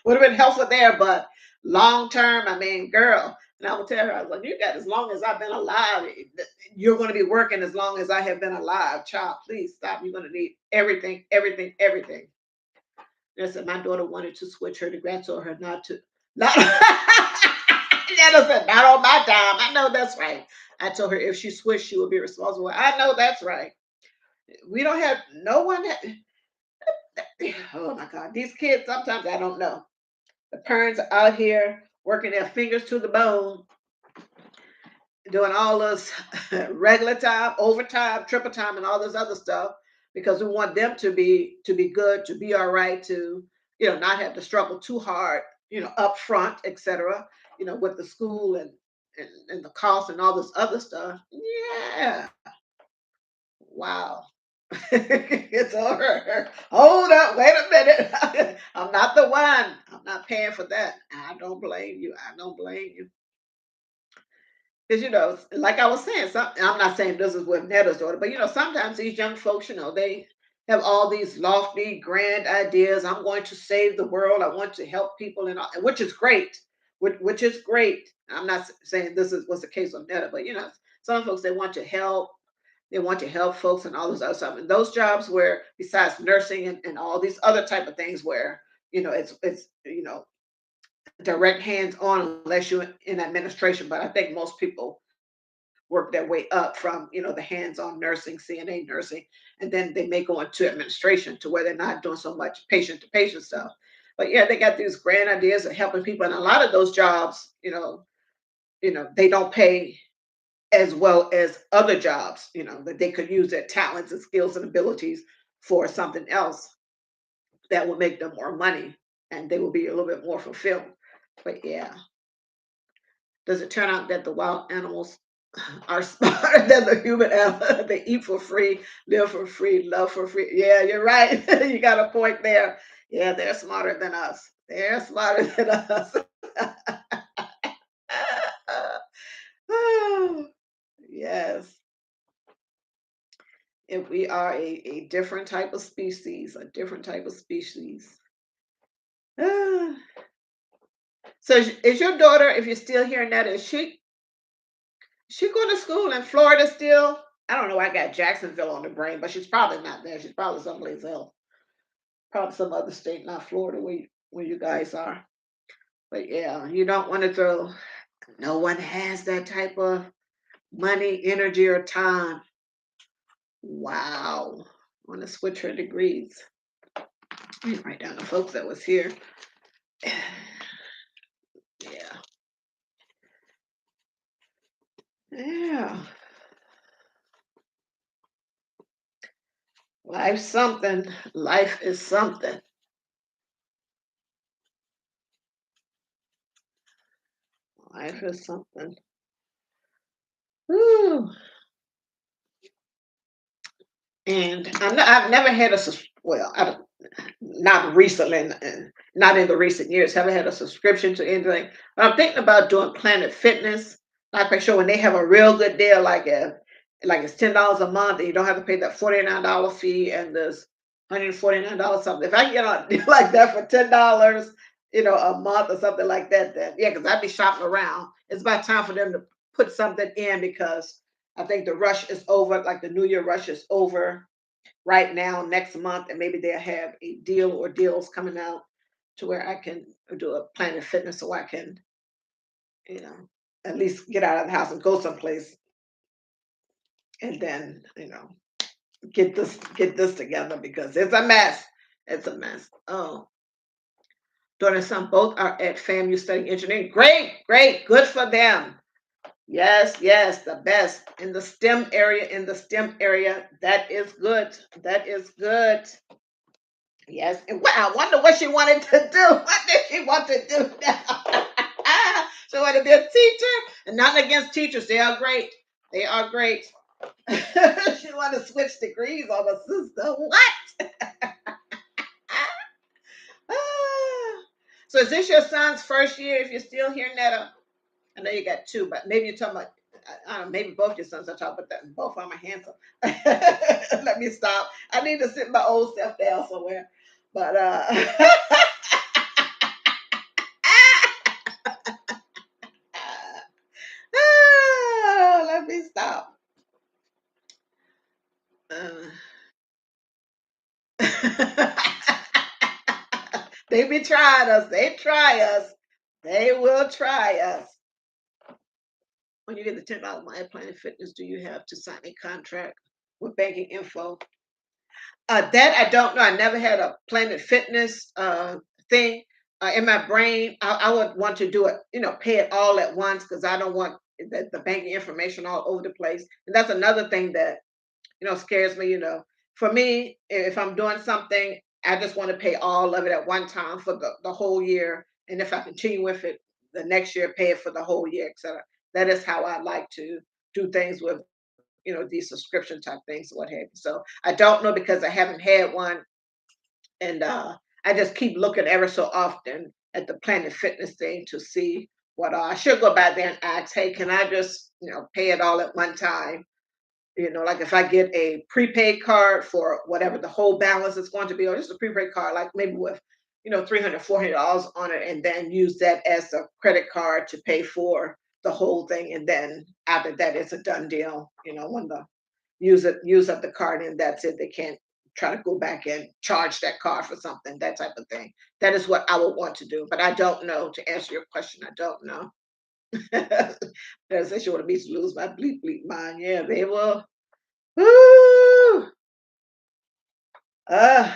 Would have been helpful there, but long term, I mean, girl. And I will tell her, I was like, you got as long as I've been alive, you're going to be working as long as I have been alive. Child, please stop. You're going to need everything, everything, everything. I said my daughter wanted to switch her to grad, told her not to. Not, Nana said, not on my dime. I know that's right. I told her if she switched, she would be responsible. I know that's right. We don't have no one. Oh my God, these kids. Sometimes I don't know. The parents are out here working their fingers to the bone, doing all this regular time, overtime, triple time, and all this other stuff because we want them to be good, to be all right, to not have to struggle too hard, up front, etc. With the school and the cost and all this other stuff. Yeah. Wow. It's over. Hold up. Wait a minute. I'm not the one. I'm not paying for that. I don't blame you. I don't blame you. Because, like I was saying, I'm not saying this is with Netta's daughter, but, sometimes these young folks, they have all these lofty, grand ideas. I'm going to save the world. I want to help people, and which is great, which is great. I'm not saying this was the case with Netta, but, some folks, they want to help. They want to help folks and all this other stuff. And those jobs where, besides nursing and all these other type of things where, it's direct hands on unless you're in administration. But I think most people work their way up from the hands-on nursing, CNA nursing, and then they may go into administration to where they're not doing so much patient to patient stuff. But yeah, they got these grand ideas of helping people, and a lot of those jobs, they don't pay as well as other jobs, that they could use their talents and skills and abilities for something else that would make them more money, and they will be a little bit more fulfilled. But yeah, does it turn out that the wild animals are smarter than the human animal? They eat for free, live for free, love for free. Yeah, you're right. You got a point there. Yeah, they're smarter than us. They're smarter than us. Yes. If we are a different type of species, a different type of species. Ah. So is your daughter, if you're still hearing that, is she going to school in Florida still? I don't know. I got Jacksonville on the brain, but she's probably not there. She's probably someplace else. Probably some other state, not Florida, where you guys are. But yeah, you don't want to throw. No one has that type of money, energy, or time. Wow. Want to switch her degrees. Let me write down the folks that was here. Yeah. Yeah. Life's something. Life is something. Life is something. Woo. And I've never had well, not recently, and not in the recent years, haven't had a subscription to anything. But I'm thinking about doing Planet Fitness. Not quite sure when they have a real good deal, like it's $10 a month, and you don't have to pay that $49 fee, and there's $149 something. If I can get on a deal like that for $10, a month or something like that, then yeah, because I'd be shopping around. It's about time for them to put something in because I think the rush is over, like the New Year rush is over right now, next month, and maybe they'll have a deal or deals coming out to where I can do a Planet Fitness so I can, you know, at least get out of the house and go someplace and then, get this together because it's a mess. It's a mess. Oh, daughter and son both are at FAMU studying engineering. Great, great, good for them. Yes, yes, the best in the STEM area, in the STEM area. That is good. That is good. Yes, and I wonder what she wanted to do. What did she want to do now? She wanted to be a teacher, and not against teachers. They are great. They are great. She wanted to switch degrees on the sister. What? Ah. So is this your son's first year? If you're still here, Netta, I know you got two, but maybe you're talking about. I don't know, maybe both your sons are talking about that. Both are my handsome. Let me stop. I need to sit my old self down somewhere. But let me stop. Uh, they be trying us. They try us. They will try us. When you get the $10 My Planet Fitness, do you have to sign a contract with banking info? That I don't know. I never had a Planet Fitness thing in my brain. I would want to do it, pay it all at once because I don't want the banking information all over the place. And that's another thing that scares me. For me, if I'm doing something, I just want to pay all of it at one time for the whole year. And if I continue with it the next year, pay it for the whole year, etc. That is how I like to do things with, these subscription type things, what have you. So I don't know because I haven't had one, and I just keep looking ever so often at the Planet Fitness thing to see what I should go by there and ask, hey, can I just pay it all at one time? Like if I get a prepaid card for whatever the whole balance is going to be, or just a prepaid card, like maybe with, $300, $400 on it, and then use that as a credit card to pay for the whole thing. And then after that, it's a done deal. When the use up the card and that's it. They can't try to go back and charge that card for something, that type of thing. That is what I would want to do. But I don't know. To answer your question, I don't know. As they want me to lose my bleep bleep mind. Yeah, they will. Woo! Uh,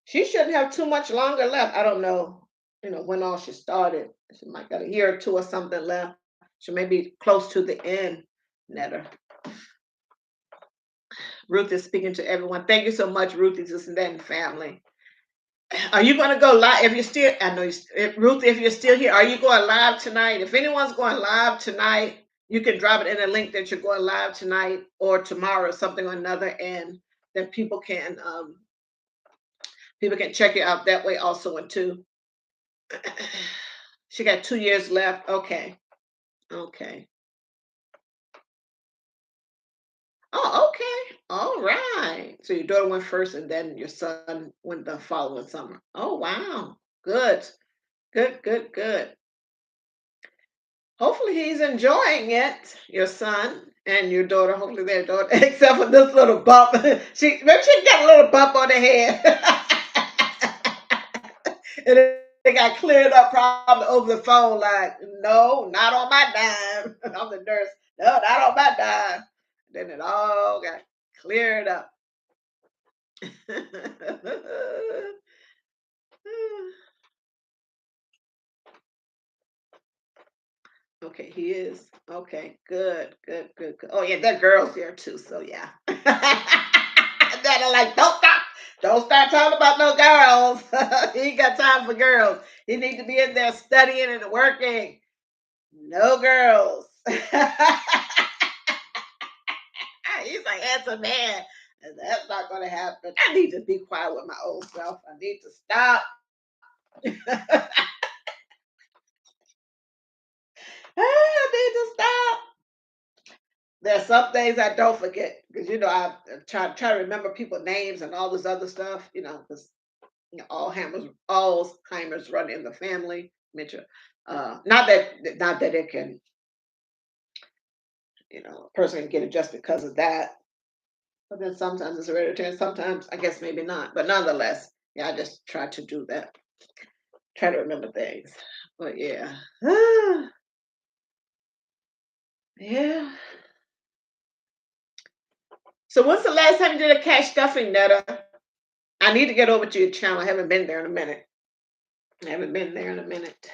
she shouldn't have too much longer left. I don't know, when all she started. She might got a year or two or something left. She may be close to the end. Netter. Ruth is speaking to everyone. Thank you so much, Ruth. This and that family. Are you going to go live? If you're still, I know Ruth, if you're still here, are you going live tonight? If anyone's going live tonight, you can drop it in a link that you're going live tonight or tomorrow, or something or another, and then people can check it out that way also. And too, she got 2 years left. Okay, okay. Oh, okay. All right. So your daughter went first, and then your son went the following summer. Oh, wow. Good. Good. Good. Good. Hopefully he's enjoying it, your son and your daughter. Hopefully their daughter, except for this little bump. Maybe she got a little bump on the head. And they got cleared up probably over the phone, like, no, not on my dime. I'm the nurse. No, not on my dime. Then it all got cleared up. Okay, he is. Okay, good, good, good, good. Oh yeah, that girl's here too. So yeah. That are like, don't start talking about no girls. He ain't got time for girls. He need to be in there studying and working. No girls. He's like handsome man. And that's not gonna happen. I need to be quiet with my old self. I need to stop. I need to stop. There's some things I don't forget because I try to remember people names and all this other stuff. Because Alzheimer's run in the family. Dementia. Not that it can, a person can get it just because of that. But then sometimes it's hereditary. Sometimes I guess maybe not. But nonetheless, yeah, I just try to do that. Try to remember things. But yeah, yeah. So when's the last time you did a cash stuffing, Netta? I need to get over to your channel. I haven't been there in a minute. I haven't been there in a minute.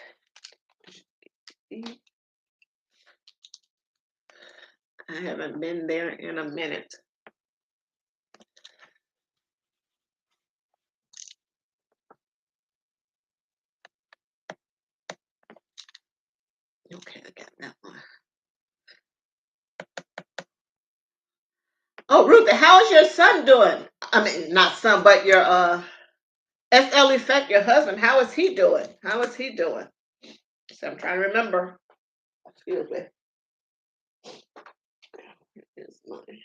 I haven't been there in a minute. Okay, I got that one. Oh, Ruth, how is your son doing? I mean, not son, but your SL Effect, your husband. How is he doing? How is he doing? So I'm trying to remember. Excuse me. Here's mine.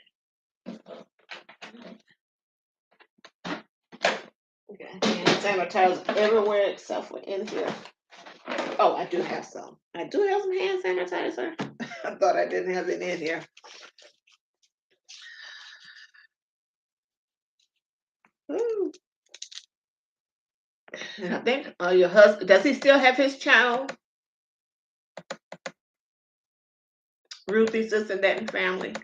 Okay, hand sanitizer everywhere except for in here. Oh, I do have some. I do have some hand sanitizer. I thought I didn't have it in here. Ooh. And I think your husband, does he still have his channel? Ruthie's this and that and family.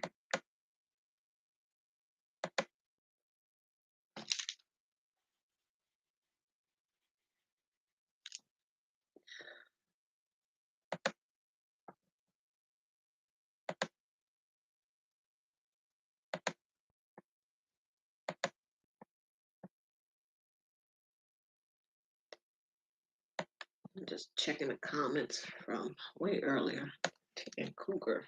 I'm just checking the comments from way earlier. And Cougar.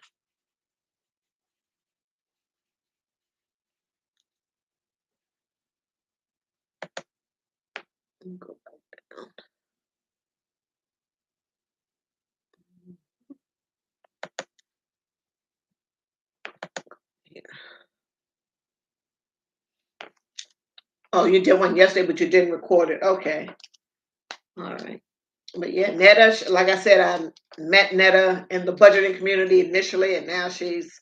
Let me go back down here. Oh, you did one yesterday, but you didn't record it. Okay. All right. But yeah, Netta, like I said, I met Netta in the budgeting community initially, and now she's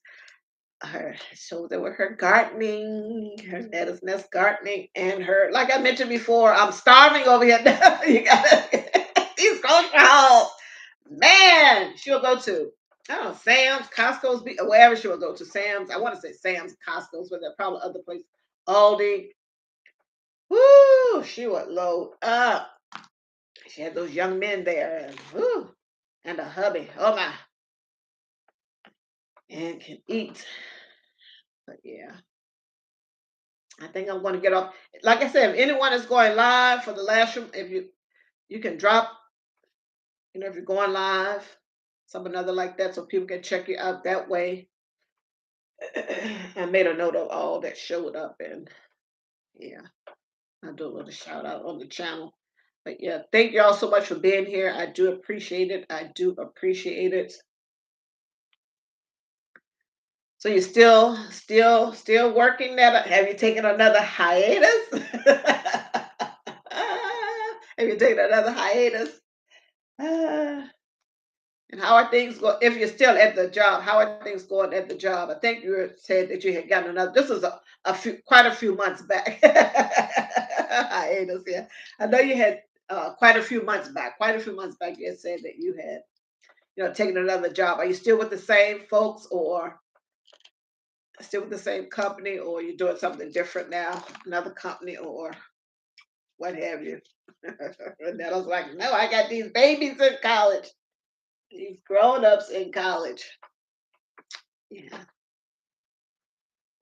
her. So there were her gardening, her Netta's Nest gardening, and her, like I mentioned before, I'm starving over here. You gotta these grocery hauls. Man, she'll go to, I don't know, Sam's, Costco's, wherever she will go to. Sam's, I want to say Sam's, Costco's, but there are probably other places. Aldi. Woo, she would load up. She had those young men there, and woo, and a hubby. Oh my, and can eat. But yeah, I think I'm going to get off. Like I said, if anyone is going live for the last room, if you can drop, if you're going live, some another like that, so people can check you out that way. I made a note of all that showed up, and yeah, I'll do a little shout out on the channel. But yeah, thank y'all so much for being here. I do appreciate it. I do appreciate it. So you're still working that? Have you taken another hiatus? Have you taken another hiatus? Uh, and how are things going? If you're still at the job, how are things going at the job? I think you said that you had gotten another. This was quite a few months back. Hiatus, yeah. I know you had quite a few months back. Quite a few months back, you had said that you had, taken another job. Are you still with the same folks, or still with the same company, or you're doing something different now, another company, or what have you? And then I was like, no, I got these babies in college, these grown-ups in college. Yeah.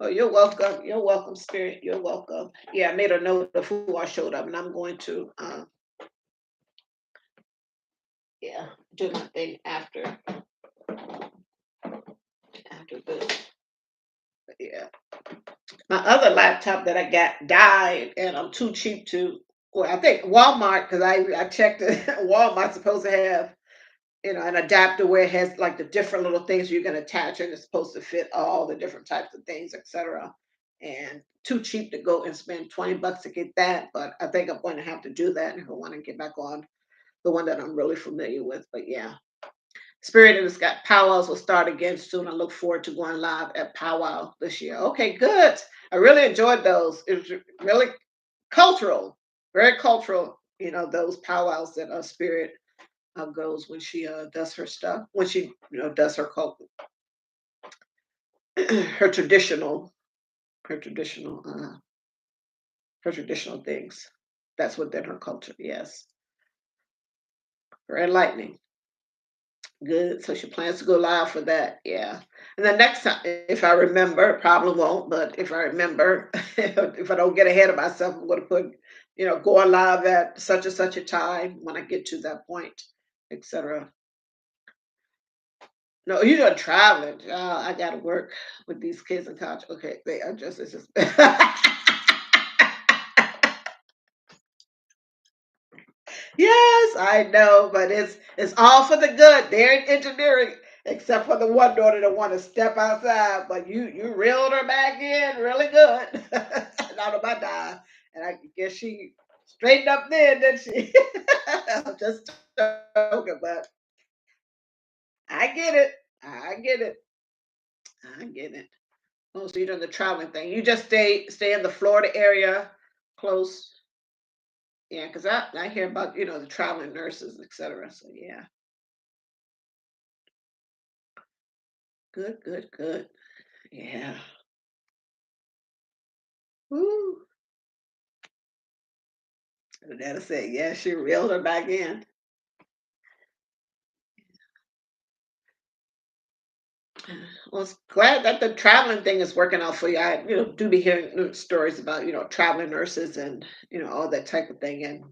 Oh, you're welcome. You're welcome, Spirit. You're welcome. Yeah, I made a note of who I showed up, and I'm going to, yeah, do my thing after this. But yeah, my other laptop that I got died, and I'm too cheap to. Well, I think Walmart, because I checked it. Walmart's supposed to have, an adapter where it has like the different little things you can attach, and it's supposed to fit all the different types of things, etc. And too cheap to go and spend $20 to get that, but I think I'm going to have to do that if I want to get back on the one that I'm really familiar with. But yeah, Spirit in the Sky powwows will start again soon. I look forward to going live at powwow this year. Okay, good. I really enjoyed those. It was really cultural, very cultural. Those powwows that Spirit goes when she does her stuff, when she does her her traditional her traditional her traditional things. That's within her culture. Yes, very enlightening. Good. So she plans to go live for that. Yeah. And the next time, if I remember, probably won't, but if I remember, if I don't get ahead of myself, I'm going to put, going live at such and such a time when I get to that point, etc. No, you're not traveling. I got to work with these kids in college. Okay, they are just, it's just. Yes, I know, but it's all for the good. They're in engineering, except for the one daughter that want to step outside. But you reeled her back in really good. Not on my dime, and I guess she straightened up then, didn't she? I'm just joking, but I get it. I get it. I get it. Oh, so you're doing the traveling thing. You just stay in the Florida area, close. Yeah, because I hear about the traveling nurses, etc. So yeah, good, good, good. Yeah. Woo. And Nana said, yeah, she reeled her back in. Well, it's glad that the traveling thing is working out for you. I, do be hearing stories about, traveling nurses and, all that type of thing. And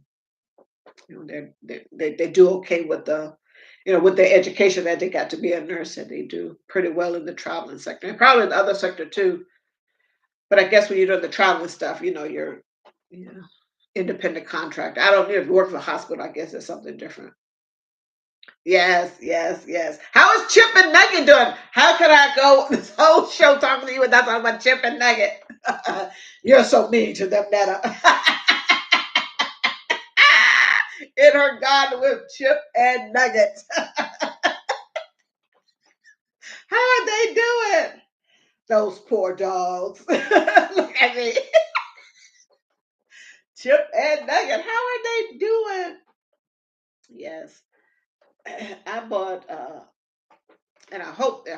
You know, they do okay with the, with their education that they got to be a nurse, and they do pretty well in the traveling sector and probably the other sector too. But I guess when you're doing the traveling stuff, you're, you know, independent contractor. I don't know if you work for a hospital. I guess it's something different. Yes, yes, yes. How is Chip and Nugget doing? How can I go this whole show talking to you without talking about Chip and Nugget? You're so mean to them, Netta. In her garden with Chip and Nugget. How are they doing? Those poor dogs. Look at me. Chip and Nugget. How are they doing? Yes. I bought and I hope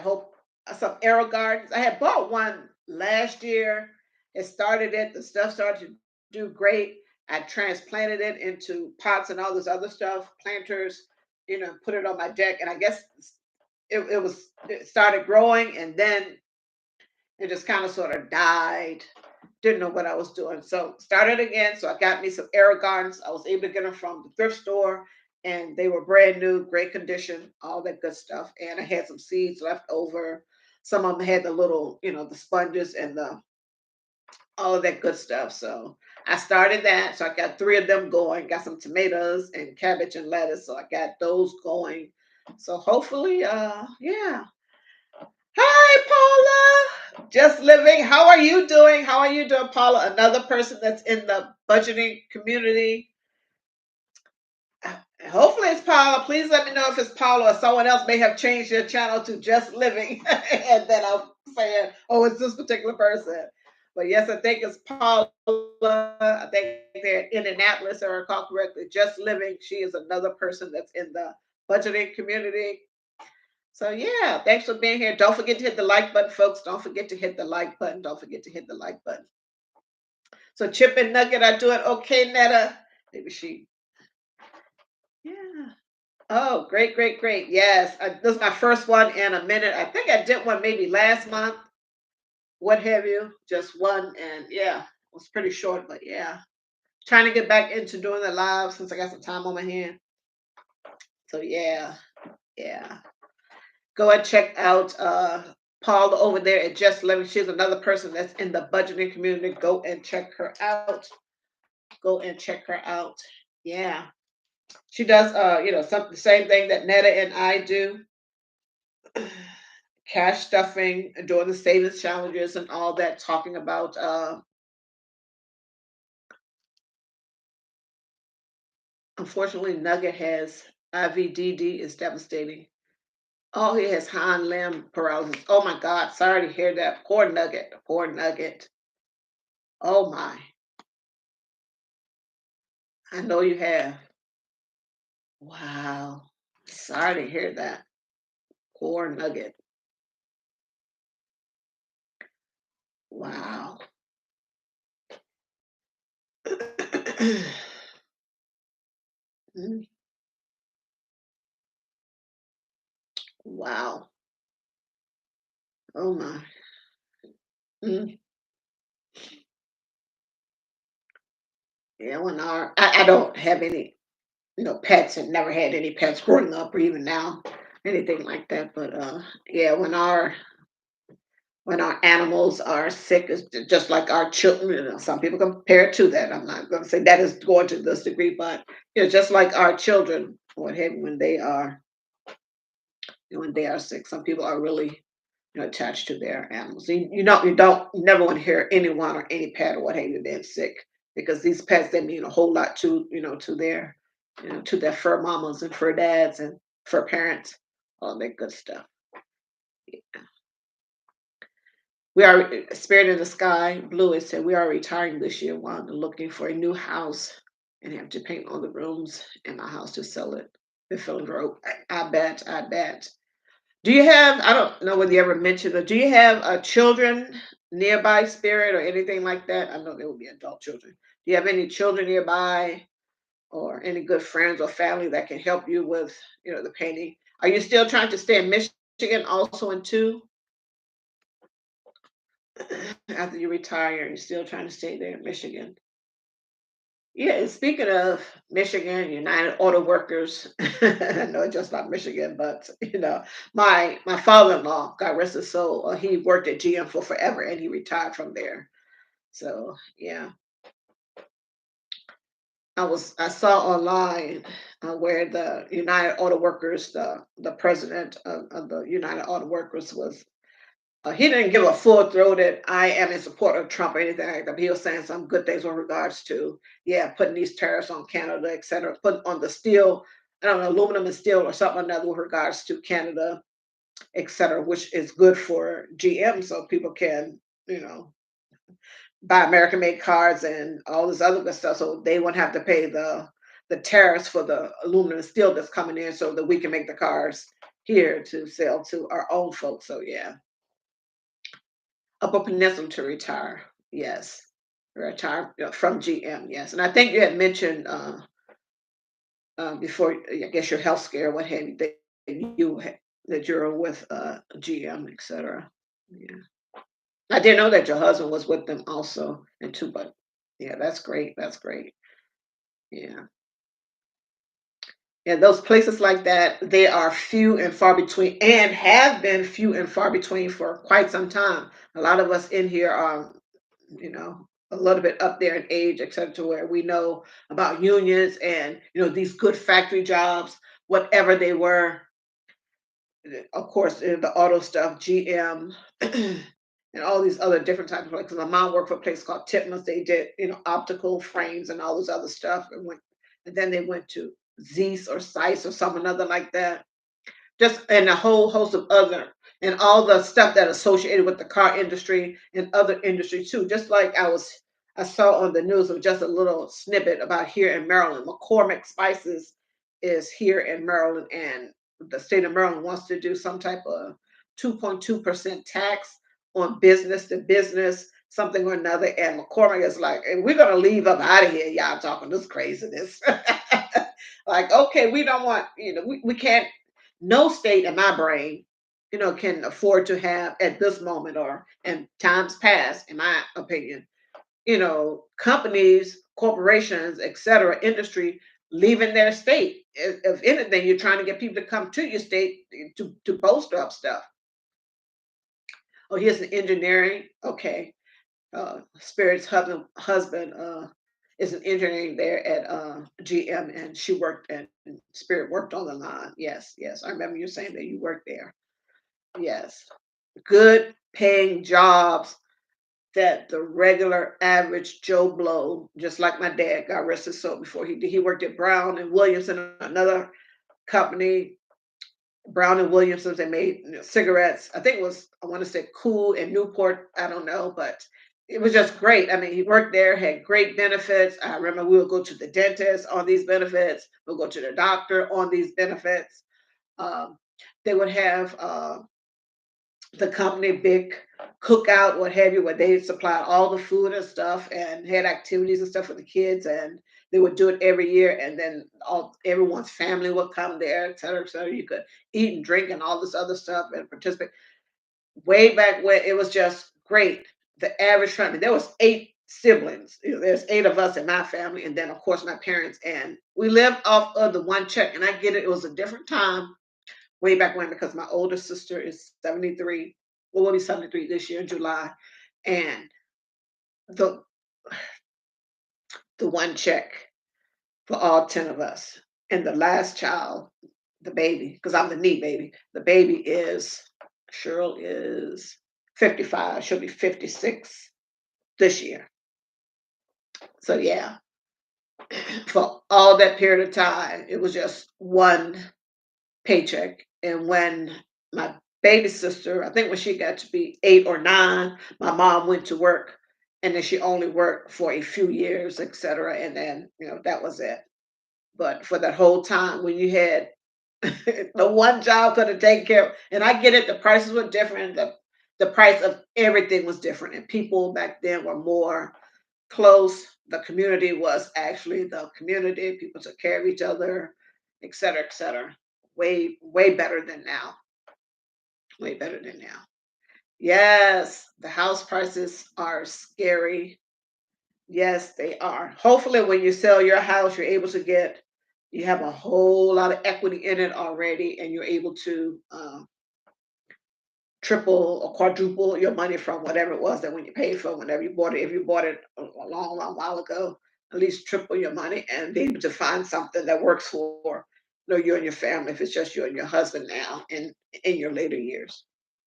some arrow gardens. I had bought one last year. It started it. The stuff started to do great. I transplanted it into pots and all this other stuff, planters. Put it on my deck, and I guess it started growing, and then it just kind of sort of died. Didn't know what I was doing, so started again. So I got me some arrow gardens. I was able to get them from the thrift store, and they were brand new, great condition, all that good stuff. And I had some seeds left over. Some of them had the little, the sponges and the all of that good stuff. So I started that. So I got three of them going. Got some tomatoes and cabbage and lettuce. So I got those going. So hopefully, yeah. Hi, Paula. Just living. How are you doing? How are you doing, Paula? Another person that's in the budgeting community. Hopefully it's Paula. Please let me know if it's Paula or someone else may have changed their channel to Just Living. And then I'm saying, oh, it's this particular person. But yes, I think it's Paula. I think they're in Indianapolis, if I recall correctly. Just Living. She is another person that's in the budgeting community. So yeah, thanks for being here. Don't forget to hit the like button, folks. Don't forget to hit the like button. Don't forget to hit the like button. So Chip and Nugget are doing okay, Netta. Maybe she. Yeah. Oh, great, great, great. Yes, this is my first one in a minute. I think I did one maybe last month. What have you? Just one, and yeah, it was pretty short, but yeah, trying to get back into doing the live since I got some time on my hand. So yeah, yeah. Go and check out Paula over there at Just Living. She's another person that's in the budgeting community. Go and check her out. Go and check her out. Yeah. She does the same thing that Netta and I do. Cash stuffing, doing the savings challenges and all that, talking about unfortunately Nugget has IVDD is devastating. Oh, he has hind limb paralysis. Oh my God. Sorry to hear that. Poor Nugget. Poor Nugget. Oh my. I know you have. Wow. Sorry to hear that. Poor Nugget. Wow. Mm, wow. Oh my. Mm. Yeah, I don't have any, pets and never had any pets growing up or even now, anything like that. But yeah, when our animals are sick, it's just like our children. Some people compare it to that. I'm not going to say that is going to this degree, but just like our children, what have you, when they are sick, some people are really attached to their animals. You never want to hear anyone or any pet or what have you being sick because these pets they mean a whole lot to their fur mamas and fur dads and fur parents, all that good stuff. We are Spirit in the Sky. Blue has said we are retiring this year. Wanda looking for a new house and have to paint all the rooms in my house to sell it. The feeling broke. I bet. I bet. Do you have? I don't know whether you ever mentioned it. Do you have children nearby, Spirit, or anything like that? I know they will be adult children. Do you have any children nearby, or any good friends or family that can help you with the painting? Are you still trying to stay in Michigan, also in two? After you retire, you're still trying to stay there in Michigan. Yeah, and speaking of Michigan, United Auto Workers, I know it's just about Michigan, but my father-in-law, God rest his soul, he worked at GM for forever and he retired from there. So yeah, I saw online where the United Auto Workers, the president of the United Auto Workers was. He didn't give a full throated "I am in support of Trump" or anything like that. But he was saying some good things with regards to, yeah, putting these tariffs on Canada, et cetera, putting on the steel, I don't know, aluminum and steel or something or another with regards to Canada, et cetera, which is good for GM, so people can, you know, buy American made cars and all this other good stuff. So they won't have to pay the tariffs for the aluminum and steel that's coming in so that we can make the cars here to sell to our own folks. So yeah. Upper Peninsula to retire. Yes, retire from GM. Yes, and I think you had mentioned before. I guess your health scare, what have you, that you're with GM, etc. Yeah, I didn't know that your husband was with them also, and too. But yeah, that's great. That's great. Yeah. And those places like that, they are few and far between, and have been few and far between for quite some time. A lot of us in here are, a little bit up there in age, et cetera, to where we know about unions and these good factory jobs, whatever they were. Of course, in the auto stuff, GM, and all these other different types of places. My mom worked for a place called Titmus. They did, optical frames and all this other stuff, and then they went to Zeiss or Zeiss or some another like that. Just and a whole host of other and all the stuff that associated with the car industry and other industries too. Just like I saw on the news of just a little snippet about here in Maryland. McCormick Spices is here in Maryland, and the state of Maryland wants to do some type of 2.2% tax on business to business, something or another. And McCormick is like, and we're gonna leave up out of here. Y'all talking this craziness. Like, okay, we don't want, we can't, no state in my brain, can afford to have at this moment or in times past, in my opinion, companies, corporations, et cetera, industry leaving their state. If anything, you're trying to get people to come to your state to post up stuff. Oh, here's an engineering. Okay. Spirit's husband is an engineering there at GM, and she worked and Spirit worked on the line. Yes, yes. I remember you saying that you worked there. Yes. Good paying jobs that the regular average Joe Blow, just like my dad, got rest his soul before he did. He worked at Brown and Williamson, another company. Brown and Williamson's, they made cigarettes. I think it was, I want to say Cool and Newport. I don't know, but it was just great. I mean, he worked there, had great benefits. I remember we would go to the dentist on these benefits. We'll go to the doctor on these benefits. Um, they would have the company big cookout, what have you, where they supplied all the food and stuff and had activities and stuff for the kids, and they would do it every year. And then everyone's family would come there, et cetera, et cetera. You could eat and drink and all this other stuff and participate. Way back when it was just great. The average family, there was 8 siblings. There's 8 of us in my family, and then of course my parents. And we lived off of the one check. And I get it; it was a different time way back when because my older sister is 73. Well, will be 73 this year in July, and the the one check for all 10 of us. And the last child, the baby, because I'm the knee baby, the baby is Cheryl is 55. She'll be 56 this year. So yeah, for all that period of time, it was just one paycheck. And when my baby sister, I think when she got to be 8 or 9, my mom went to work, and then she only worked for a few years, etc. And then, that was it. But for that whole time, when you had the one job could have taken care of, and I get it, the prices were different. The price of everything was different, and people back then were more close. The community was actually the community. People took care of each other, et cetera, et cetera. Way, way better than now. Way better than now. Yes, the house prices are scary. Yes, they are. Hopefully, when you sell your house, you're able to get, you have a whole lot of equity in it already, and you're able to triple or quadruple your money from whatever it was that when you paid for whenever you bought it. If you bought it a long, long while ago, at least triple your money and be able to find something that works for, you and your family. If it's just you and your husband now, and in your later years,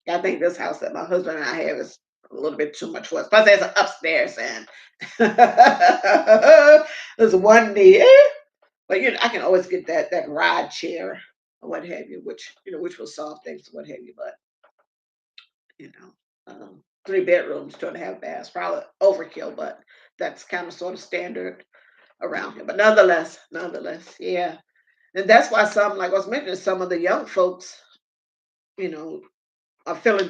I think this house that my husband and I have is a little bit too much for us. Plus, there's an upstairs, and there's one there, but I can always get that ride chair or what have you, which will solve things, what have you. But you know, 3 bedrooms, 2.5 baths, probably overkill, but that's kind of sort of standard around here. But nonetheless, yeah. And that's why some, like I was mentioning, some of the young folks, you know, are feeling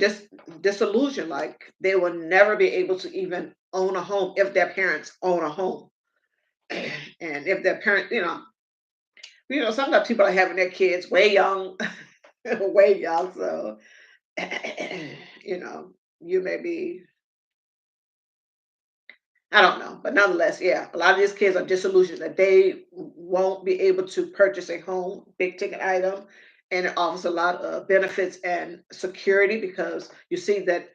disillusioned, like they will never be able to even own a home if their parents own a home. And if their parents, sometimes people are having their kids way young, way young. So, you know, you may be, I don't know, but nonetheless, yeah, a lot of these kids are disillusioned that they won't be able to purchase a home, big ticket item, and it offers a lot of benefits and security because you see that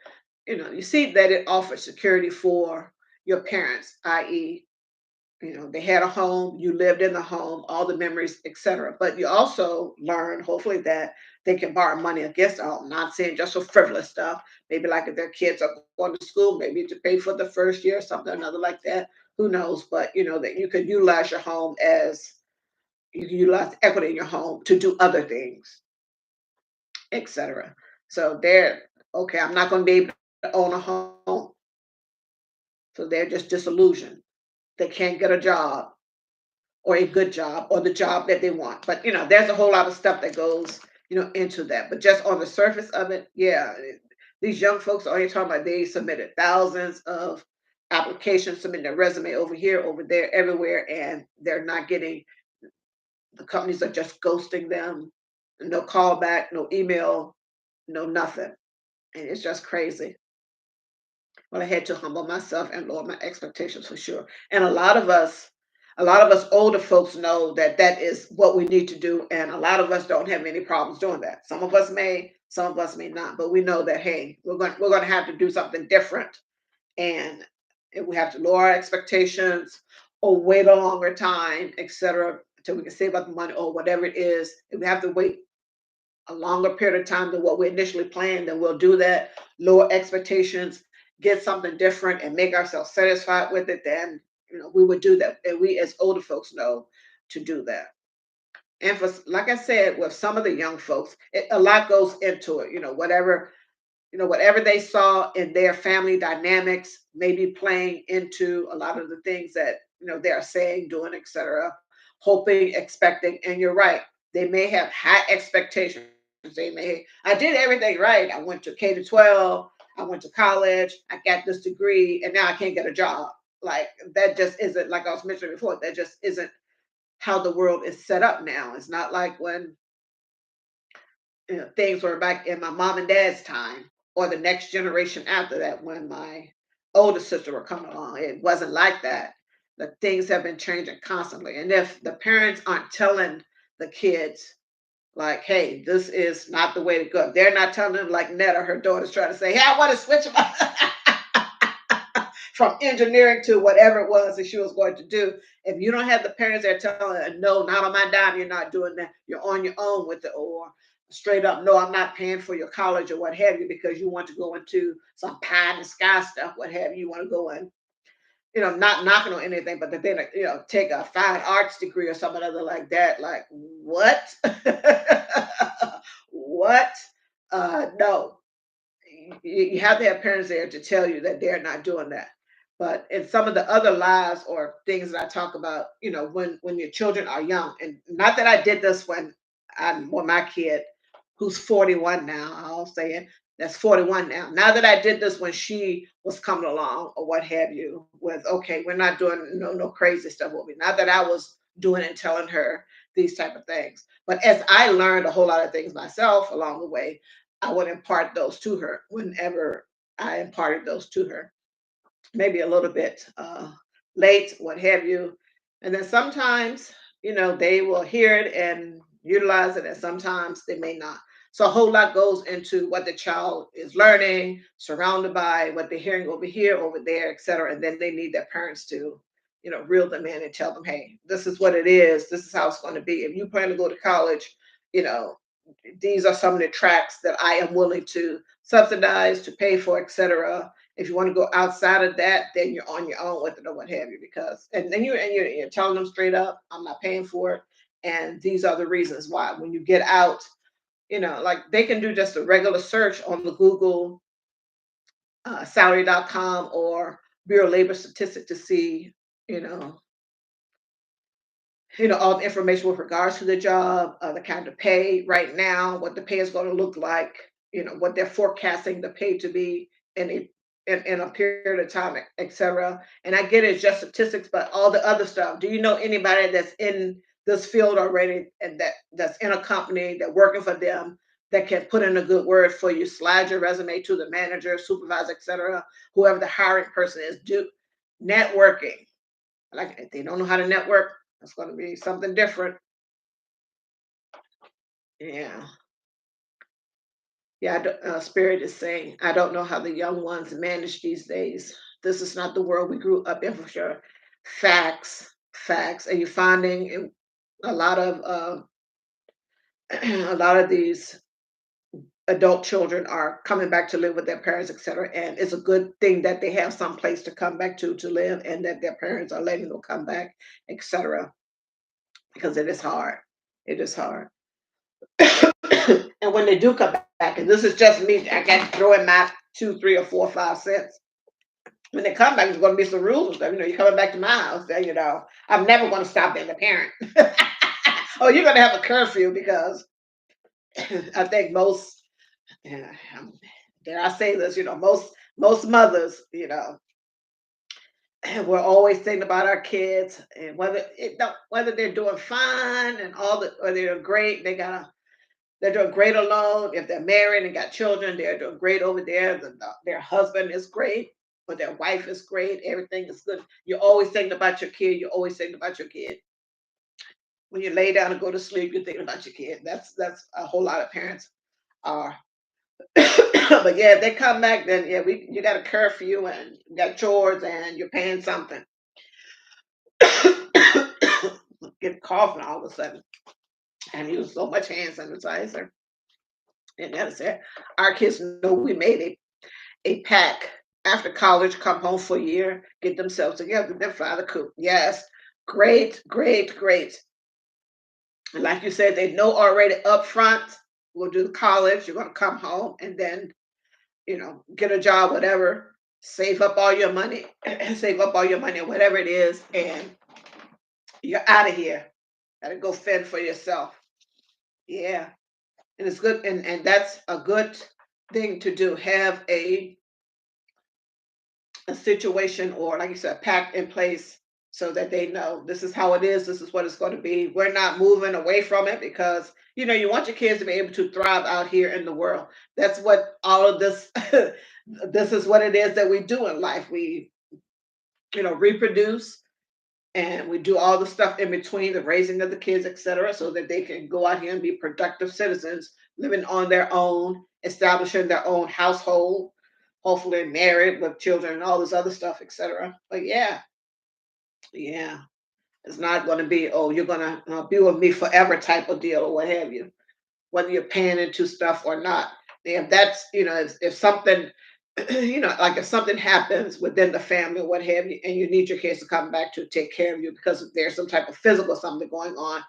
it offers security for your parents, i.e., they had a home, you lived in the home, all the memories, etc. But you also learn, hopefully, that they can borrow money against the home. Not saying just for frivolous stuff. Maybe like if their kids are going to school, maybe to pay for the first year, something or another like that. Who knows? But that you could utilize your home as you can utilize equity in your home to do other things, etc. So they're okay. I'm not going to be able to own a home, so they're just disillusioned. They can't get a job or a good job or the job that they want. But there's a whole lot of stuff that goes, into that. But just on the surface of it, yeah, these young folks are here talking about they submitted thousands of applications, submitting their resume over here, over there, everywhere, and they're not getting. The companies are just ghosting them. No call back, no email, no nothing, and it's just crazy. Well, I had to humble myself and lower my expectations for sure. And a lot of us older folks know that that is what we need to do, and a lot of us don't have any problems doing that. Some of us may, some of us may not, but we know that hey, we're going to have to do something different, and if we have to lower our expectations or wait a longer time, etc., until we can save up the money or whatever it is. If we have to wait a longer period of time than what we initially planned, then we'll do that. Lower expectations, get something different, and make ourselves satisfied with it. Then we would do that, and we as older folks know to do that. And for like I said, with some of the young folks, a lot goes into it. Whatever they saw in their family dynamics, maybe playing into a lot of the things that they are saying, doing, etc. Hoping, expecting, and you're right. They may have high expectations. I did everything right. I went to K to 12. I went to college. I got this degree, and now I can't get a job. Like that just isn't, like I was mentioning before. That just isn't how the world is set up now. It's not like when things were back in my mom and dad's time or the next generation after that when my older sister were coming along. It wasn't like that. The things have been changing constantly. And if the parents aren't telling the kids, like, hey, this is not the way to go, they're not telling them, like Netta, her daughter's trying to say, hey, I want to switch from engineering to whatever it was that she was going to do. If you don't have the parents that are telling her, no, not on my dime, you're not doing that. You're on your own with it, or straight up, no, I'm not paying for your college or what have you because you want to go into some pie in the sky stuff, what have you. You want to go in, not knocking on anything, but then take a fine arts degree or something other like that. Like what? What? No, you have to have parents there to tell you that they're not doing that. But in some of the other lies or things that I talk about, when your children are young, and not that I did this when my kid, who's 41 now, I'll say it, that's 41 now. Now that I did this when she was coming along or what have you, with okay, we're not doing no crazy stuff with me. Not that I was doing and telling her these type of things, but as I learned a whole lot of things myself along the way, I would impart those to her whenever I imparted those to her. Maybe a little bit. late, what have you. And then sometimes, they will hear it and utilize it, and sometimes they may not. So a whole lot goes into what the child is learning, surrounded by what they're hearing over here, over there, et cetera. And then they need their parents to, reel them in and tell them, hey, this is what it is. This is how it's going to be. If you plan to go to college, you know, these are some of the tracks that I am willing to subsidize, to pay for, etc. If you want to go outside of that, then you're on your own with it or what have you. Because and then you're telling them straight up, I'm not paying for it, and these are the reasons why. When you get out, like they can do just a regular search on the Google salary.com or Bureau of Labor Statistic to see, you know, all the information with regards to the job, the kind of pay right now, what the pay is going to look like, what they're forecasting the pay to be in in a period of time, etc. And I get it's just statistics, but all the other stuff. Do you know anybody that's in this field already and that's in a company that working for them that can put in a good word for you? Slide your resume to the manager, supervisor, etc. Whoever the hiring person is. Do networking. Like if they don't know how to network, it's going to be something different. Yeah, yeah. Spirit is saying, I don't know how the young ones manage these days. This is not the world we grew up in for sure. Facts, facts. And you're finding a lot of a lot of these adult children are coming back to live with their parents, etc. And it's a good thing that they have some place to come back to live, and that their parents are letting them come back, etc. Because it is hard. It is hard. And when they do come back, and this is just me, I got to throw in my 2, 3, or 4, 5 cents. When they come back, there's going to be some rules and stuff. You're coming back to my house. Then, I'm never going to stop being a parent. Oh, you're going to have a curfew because I think most, yeah, dare I say this, most mothers, we're always thinking about our kids and whether they're doing fine and or they're great. They're doing great alone. If they're married and got children, they're doing great over there. Their husband is great, or their wife is great. Everything is good. You're always thinking about your kid. You're always thinking about your kid. When you lay down and go to sleep, you're thinking about your kid. That's a whole lot of parents are. But yeah, if they come back, then yeah, you got a curfew and you got chores and you're paying something. Get coughing all of a sudden and use so much hand sanitizer. And that's it. Our kids know we made a pack after college, come home for a year, get themselves together, then fly the coop. Yes, great, great, great. And like you said, they know already up front, we'll do the college, you're going to come home and then, get a job, whatever, save up all your money, save up all your money, whatever it is, and you're out of here. Got to go fend for yourself. Yeah. And it's good. And that's a good thing to do. Have a situation or like you said, packed in place so that they know this is how it is, this is what it's going to be. We're not moving away from it because you want your kids to be able to thrive out here in the world. That's what all of this this is what it is that we do in life. We reproduce and we do all the stuff in between the raising of the kids, etc., so that they can go out here and be productive citizens living on their own, establishing their own household, hopefully married with children and all this other stuff, etc. But yeah, yeah, it's not going to be, oh, you're going to be with me forever type of deal or what have you, whether you're paying into stuff or not. If that's, if something, like if something happens within the family or what have you, and you need your kids to come back to take care of you because there's some type of physical something going on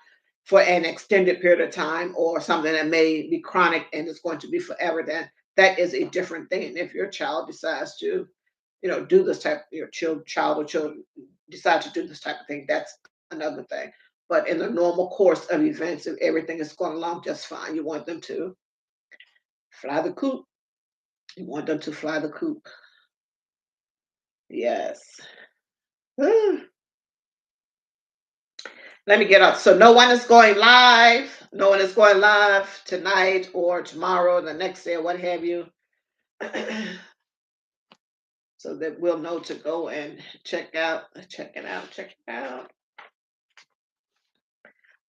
for an extended period of time or something that may be chronic and it's going to be forever, then that is a different thing. If your child decides to, do this type, your child or children decide to do this type of thing, that's another thing. But in the normal course of events, if everything is going along just fine, you want them to fly the coop. You want them to fly the coop. Yes. Let me get up. So no one is going live. No one is going live tonight or tomorrow, the next day, or what have you. so that we'll know to go and check it out.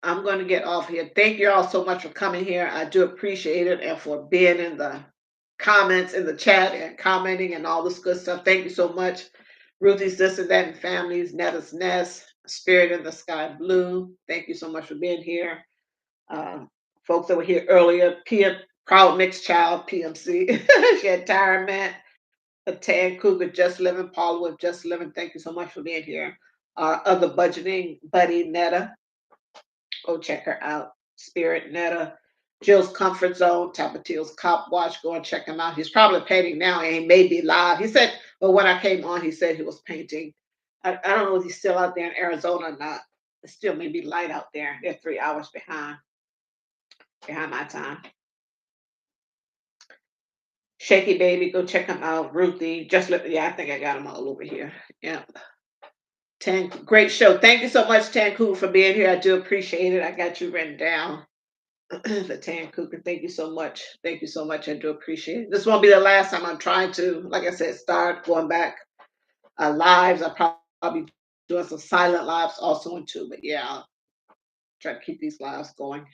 I'm going to get off here. Thank you all so much for coming here. I do appreciate it and for being in the comments in the chat and commenting and all this good stuff. Thank you so much. Ruthie's This and That and Families, Netta's Nest, Spirit in the Sky Blue. Thank you so much for being here. Uh, Folks that were here earlier, PM, Proud Mixed Child, PMC, she had retirement. Tan Cougar, Just Living, Paula with Just Living. Thank you so much for being here. Our other budgeting buddy, Netta. Go check her out. Spirit Netta. Jill's Comfort Zone, Tapatiel's Cop Watch. Go and check him out. He's probably painting now and he may be live. He said, but when I came on, he said he was painting. I don't know if he's still out there in Arizona or not. It still may be light out there. They're 3 hours behind my time. Shaky Baby, go check him out. Ruthie, yeah, I think I got them all over here. Yeah. Great show. Thank you so much, Tanku, for being here. I do appreciate it. I got you written down. The Tanku, thank you so much. Thank you so much. I do appreciate it. This won't be the last time I'm trying to, like I said, start going back lives. I'll probably doing some silent lives also in too, but yeah, I'll try to keep these lives going.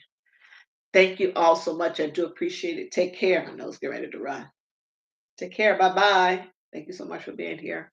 Thank you all so much. I do appreciate it. Take care. I know it's getting ready to run. Take care. Bye bye. Thank you so much for being here.